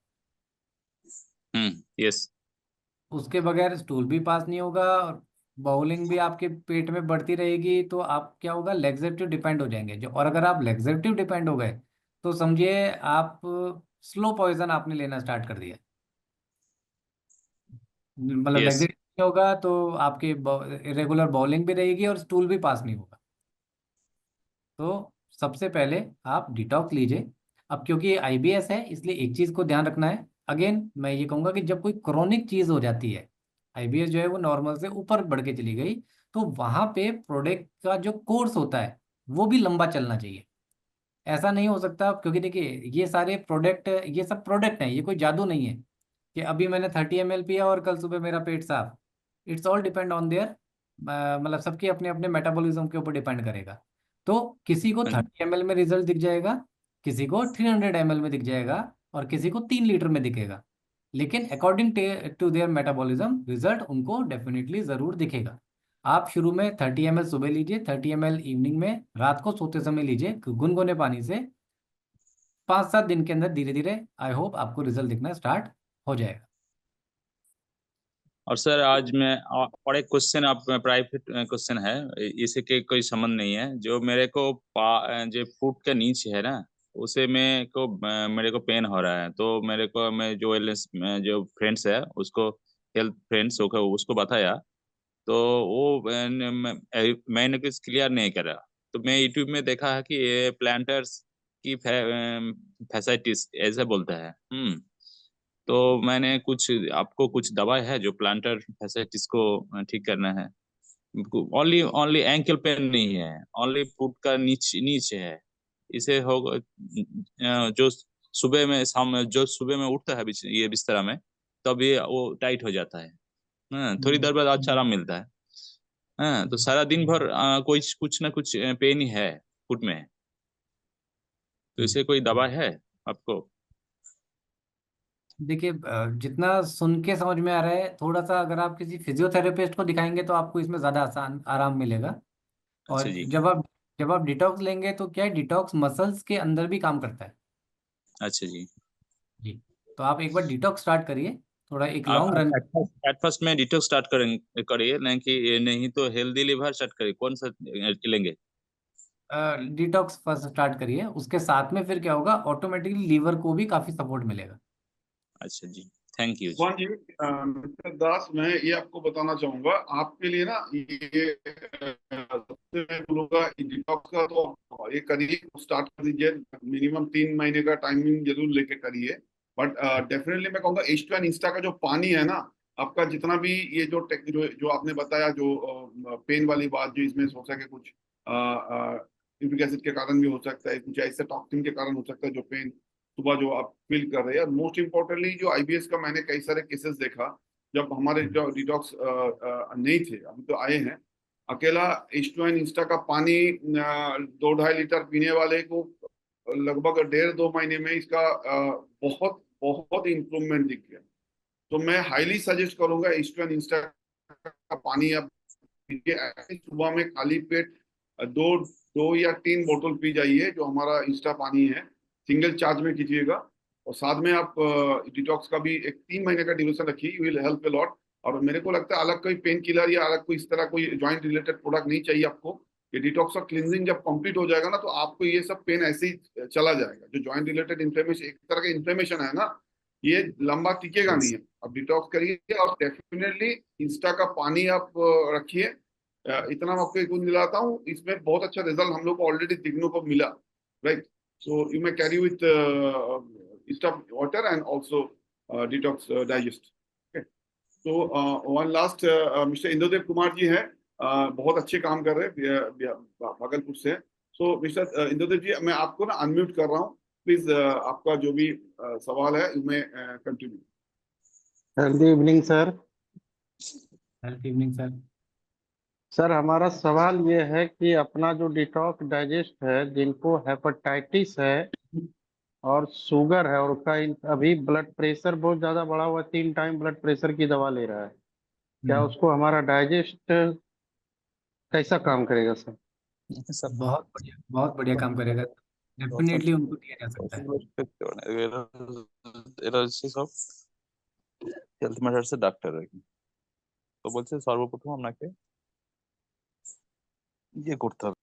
यस। उसके बगैर स्टूल भी पास नहीं होगा और बाउलिंग भी आपके पेट में बढ़ती रहेगी। तो आप क्या होगा, लेग्जेटिव डिपेंड हो जाएंगे जो। और अगर आप लेग्जेटिव डिपेंड हो गए तो समझिए आप स्लो पॉइजन आपने लेना स्टार्ट कर दिया। मतलब यस। लेग्जेटिव नहीं होगा तो आपकी इरेगुलर बाउलिंग भी रहेगी और स्टूल भी पास नहीं होगा। तो सबसे पहले आप डिटॉक्स लीजिए। अब क्योंकि IBS है इसलिए एक चीज़ को ध्यान रखना है। अगेन मैं ये कहूँगा कि जब कोई क्रोनिक चीज़ हो जाती है, IBS जो है वो नॉर्मल से ऊपर बढ़ के चली गई, तो वहाँ पे प्रोडक्ट का जो कोर्स होता है वो भी लंबा चलना चाहिए। ऐसा नहीं हो सकता, क्योंकि देखिए ये सारे प्रोडक्ट, ये सब प्रोडक्ट हैं, ये कोई जादू नहीं है कि अभी मैंने 30 ml पिया और कल सुबह मेरा पेट साफ। It's all depend on their, मतलब सबके अपने अपने मेटाबॉलिज्म के ऊपर डिपेंड करेगा। तो किसी को 30 ml में रिजल्ट दिख जाएगा, किसी को 300 ml में दिख जाएगा और किसी को 3 लीटर में दिखेगा। लेकिन according to their metabolism result उनको डेफिनेटली ज़रूर दिखेगा। आप शुरू में 30 ml सुबह लीजिए, 30 ml इवनिंग में, रात को सोते समय लीजिए गुनगुने पानी से। 5-7 दिन के अंदर धीरे धीरे आई होप आपको रिजल्ट दिखना स्टार्ट हो जाएगा। और सर आज मैं और एक क्वेश्चन, आप प्राइवेट क्वेश्चन है, इसे के कोई संबंध नहीं है। जो मेरे को जो फुट के नीचे है ना, उसे मेरे को पेन हो रहा है। तो मेरे को मैं जो फ्रेंड्स है उसको, हेल्थ फ्रेंड्स उसको बताया, तो वो मैंने कुछ क्लियर नहीं करा। तो मैं यूट्यूब में देखा है कि ये प्लांटर्स की फैसिलिटीज ऐसे बोलता है। तो मैंने आपको कुछ दवा है जो प्लांटर फैसिलिटीज को ठीक करना है? ओनली एंकल पेन नहीं है, ओनली फुट का नीचे है। इसे होगा जो सुबह में सुबह में उठता है ये बिस्तरा में, तब ये वो टाइट हो जाता है। थोड़ी देर बाद अच्छा आराम मिलता है। तो सारा दिन भर कुछ ना कुछ पेन ही है फुट में। तो इसे कोई दवा है आपको? देखिए, जितना सुन के समझ में आ रहा है, थोड़ा सा अगर आप किसी फिजियोथेरेपिस्ट को दिखाएंगे तो आपको इसमें ज़्यादा आसान आराम मिलेगा। और अच्छा जी। जब जब आप डिटॉक्स लेंगे तो क्या है, डिटॉक्स मसल्स के अंदर भी काम करता है अच्छा जी। जी। तो आप एक बार डिटॉक्स स्टार्ट करिए, थोड़ा एक लॉन्ग रन। एट फर्स्ट में डिटॉक्स स्टार्ट करिए, नहीं तो हेल्दी लिवर स्टार्ट करिए, कौन सा लेंगे? डिटॉक्स फर्स्ट स्टार्ट करिए, उसके साथ में फिर क्या होगा, ऑटोमेटिकली लीवर को भी काफी सपोर्ट मिलेगा। अच्छा जी, थैंक यू जी। भगवान जी, मिस्टर दास, मैं ये आपको बताना चाहूंगा आपके लिए ना, ये सबसे मैं बोलूंगा डिटॉक्स का तो ये करिए, स्टार्ट कर दीजिए। मिनिमम 3 महीने का टाइमिंग जरूर लेके करिए। बट डेफिनेटली मैं कहूँगा H2 इंस्टा का जो पानी है ना, आपका जितना भी ये जो आपने बताया, जो पेन वाली बात, जो इसमें हो सके कुछ यूरिक एसिड के कारण भी हो सकता है, कुछ ऐसे टॉक्सिन के कारण हो सकता है जो पेन सुबह जो आप फील कर रहे हैं। मोस्ट इम्पोर्टेंटली जो IBS का मैंने कई सारे केसेस देखा, जब हमारे जो डिटॉक्स नहीं थे, अभी तो आए हैं। अकेला H2 इंस्टा का पानी 2-2.5 लीटर पीने वाले को लगभग 1.5-2 महीने में इसका बहुत बहुत इम्प्रूवमेंट दिख गया। तो मैं हाईली सजेस्ट करूंगा H2 इंस्टा का पानी आप पीजिए। ऐसे सुबह में खाली पेट 2 या 3 बोतल पी जाइए, जो हमारा इंस्टा पानी है, सिंगल चार्ज में कीजिएगा। और साथ में आप डिटॉक्स का भी एक 3 महीने का ड्यूरेशन रखिए, you will help a lot. और मेरे को लगता है अलग कोई पेन किलर या अलग कोई इस तरह कोई जॉइंट रिलेटेड प्रोडक्ट नहीं चाहिए आपको। ये डिटॉक्स और क्लींजिंग जब कंप्लीट हो जाएगा ना, तो आपको ये सब पेन ऐसे ही चला जाएगा। जो जॉइंट रिलेटेड इन्फ्लेमेशन, एक तरह का इन्फ्लेमेशन है ना, ये लंबा टिकेगा नहीं है। अब डिटॉक्स करिए और डेफिनेटली इंस्टा का पानी आप रखिए। इतना मैं आपको एक गुण दिलाता हूँ, इसमें बहुत अच्छा रिजल्ट हम लोग को ऑलरेडी देखने को मिला, right. So you may carry with insta water and also detox digest. तो one last mister Indradev Kumar ji हैं, बहुत अच्छे काम कर रहे हैं भागलपुर से। सो मिस्टर इंद्रदेव जी, मैं आपको ना अनम्यूट कर रहा हूँ, प्लीज आपका जो भी सवाल है उसमें continue. Healthy evening sir. Health evening sir. Sir हमारा सवाल ये है कि अपना जो डिटॉक्स डाइजेस्ट है, जिनको हेपेटाइटिस है और शुगर है, और उसका अभी ब्लड प्रेशर बहुत ज्यादा बढ़ा हुआ है, 3 टाइम ब्लड प्रेशर की दवा ले रहा है, क्या उसको हमारा डाइजेस्ट कैसा काम करेगा सर? बहुत बढ़िया काम करेगा, डेफिनेटली उनको दिया जा सकता है। হেলথ ম্যাটার্সে ডাক্তার আর কি, তো বলছে সর্বপ্রথম আপনাকে ইয়ে করতে হবে।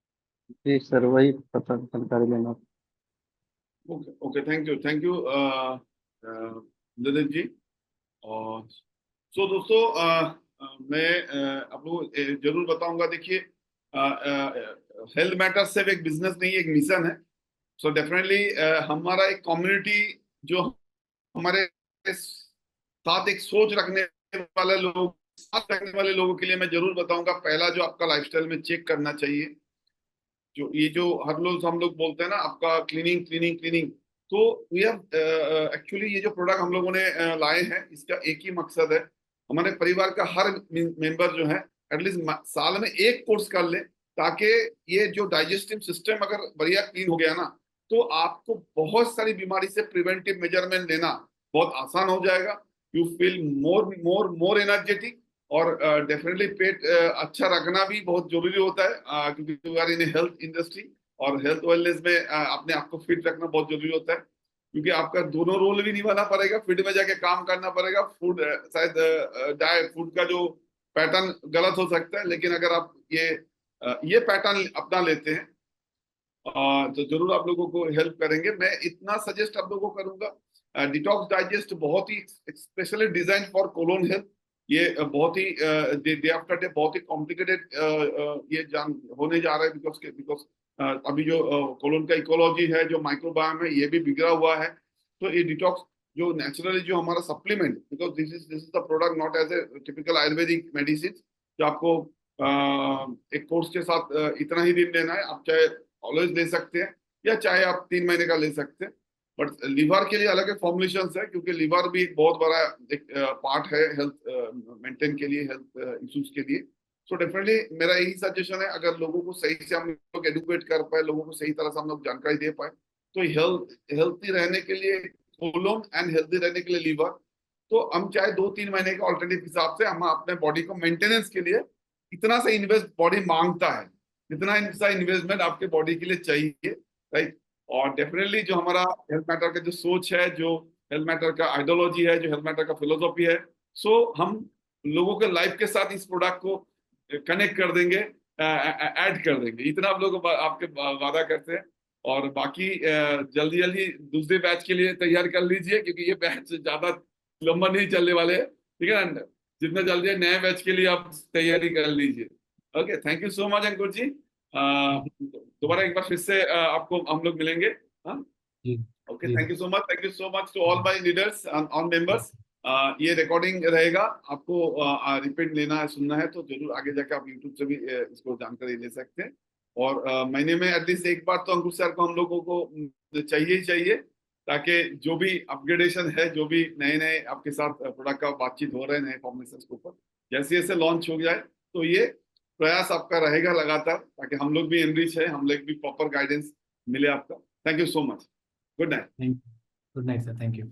जी सर, वही पता जानकारी लेना। Okay okay, thank you Indradev ji. और सो दोस्तों, मैं आप लोगों को जरूर बताऊंगा। देखिए, हेल्थ मैटर सिर्फ एक बिजनेस नहीं, एक मिशन है। सो डेफिनेटली हमारा एक कम्युनिटी जो हमारे साथ एक सोच रखने वाले लोग, साथ रखने वाले लोगों के लिए मैं जरूर बताऊंगा। पहला जो आपका लाइफस्टाइल में चेक करना चाहिए, जो ये जो हर लोग हम लोग बोलते हैं ना, आपका क्लीनिंग क्लीनिंग क्लीनिंग। तो वी हैव एक्चुअली ये जो प्रोडक्ट हम लोगों ने लाए हैं, इसका एक ही मकसद है, हमारे परिवार का हर मेंबर जो है एटलीस्ट साल में एक कोर्स कर ले, ताकि ये जो डाइजेस्टिव सिस्टम अगर बढ़िया क्लीन हो गया ना, तो आपको बहुत सारी बीमारी से प्रिवेंटिव मेजरमेंट लेना बहुत आसान हो जाएगा। You feel more more more energetic. और डेफिनेटली पेट अच्छा रखना भी बहुत जरूरी होता है, क्योंकि we are in health industry, और हेल्थ वेलनेस में अपने आप को फिट रखना बहुत जरूरी होता है, क्योंकि आपका दोनों रोल भी निभाना पड़ेगा, फील्ड में जाके काम करना पड़ेगा। फूड शायद डाइट फूड का जो पैटर्न गलत हो सकता है, लेकिन अगर आप ये पैटर्न अपना लेते हैं तो जरूर आप लोगों को हेल्प करेंगे। मैं इतना सजेस्ट आप लोगों को करूंगा, डिटॉक्स डाइजेस्ट बहुत ही specially design for colon health. ये बहुत ही डे आफ्टर डे बहुत ही कॉम्प्लिकेटेड ये होने जा रहा है, बिकॉज अभी जो कोलोन का इकोलॉजी है, जो माइक्रोबायोम है, ये भी बिगड़ा हुआ है। तो ये डिटॉक्स जो नेचुरली जो हमारा supplement, because this is the product not as a typical Ayurvedic medicine, जो आपको एक कोर्स के साथ इतना ही दिन लेना है। आप चाहे ऑलवेज ले सकते हैं, या चाहे आप 3 महीने का ले सकते हैं। बट लिवर के लिए अलग फॉर्मुलेशन है, क्योंकि लिवर भी एक बहुत बड़ा एक पार्ट है हेल्थ मेंटेन के लिए, हेल्थ इश्यूज के लिए। सो डेफिनेटली मेरा यही सजेशन है, अगर लोगों को सही से हम लोग एडुकेट कर पाए, लोगों को सही तरह से हम लोग जानकारी दे पाए, तो हेल्थी रहने के लिए कोलोन एंड हेल्थी रहने के लिए लिवर, तो हम चाहे 2-3 महीने के ऑल्टरनेटिव हिसाब से हम अपने बॉडी को मेंटेनेंस के लिए इतना सा इन्वेस्ट बॉडी मांगता है। इतना सा इन्वेस्टमेंट आपके बॉडी के लिए चाहिए, राइट। और डेफिनेटली जो हमारा हेल्थ मैटर का जो सोच है, जो हेल्थ मैटर का आइडियोलॉजी है, जो हेल्थ मैटर का फिलोसॉफी है, सो हम लोगों के लाइफ के साथ इस प्रोडक्ट को कनेक्ट कर देंगे, ऐड कर देंगे, इतना आप लोग आपके वादा करते हैं। और बाकी जल्दी जल्दी दूसरे बैच के लिए तैयार कर लीजिए, क्योंकि ये बैच ज्यादा लंबा नहीं चलने वाले हैं, ठीक है ना। जितना जल्दी नए बैच के लिए आप तैयारी कर लीजिए। Okay, thank you so much Ankur ji. दोबारा एक बार फिर से आपको हम लोग मिलेंगे। हाँ, जी ओके, जी thank you so much to all my leaders on members. ये रिकॉर्डिंग रहेगा, आपको रिपीट लेना है, सुनना है तो जरूर आगे जाकर आप यूट्यूब से भी इसको जानकारी ले सकते हैं। और महीने में एटलीस्ट एक बार तो अंकुर सर को हम लोगों को चाहिए ही चाहिए, ताकि जो भी अपग्रेडेशन है, जो भी नए नए आपके साथ प्रोडक्ट का बातचीत हो रहे हैं नए फॉर्मुलेशन के ऊपर, जैसे जैसे लॉन्च हो जाए तो ये प्रयास आपका रहेगा लगातार, ताकि हम लोग भी एनरिच है, हम लोग भी प्रॉपर गाइडेंस मिले आपका। Thank you so much. Good night. Good night sir, thank you.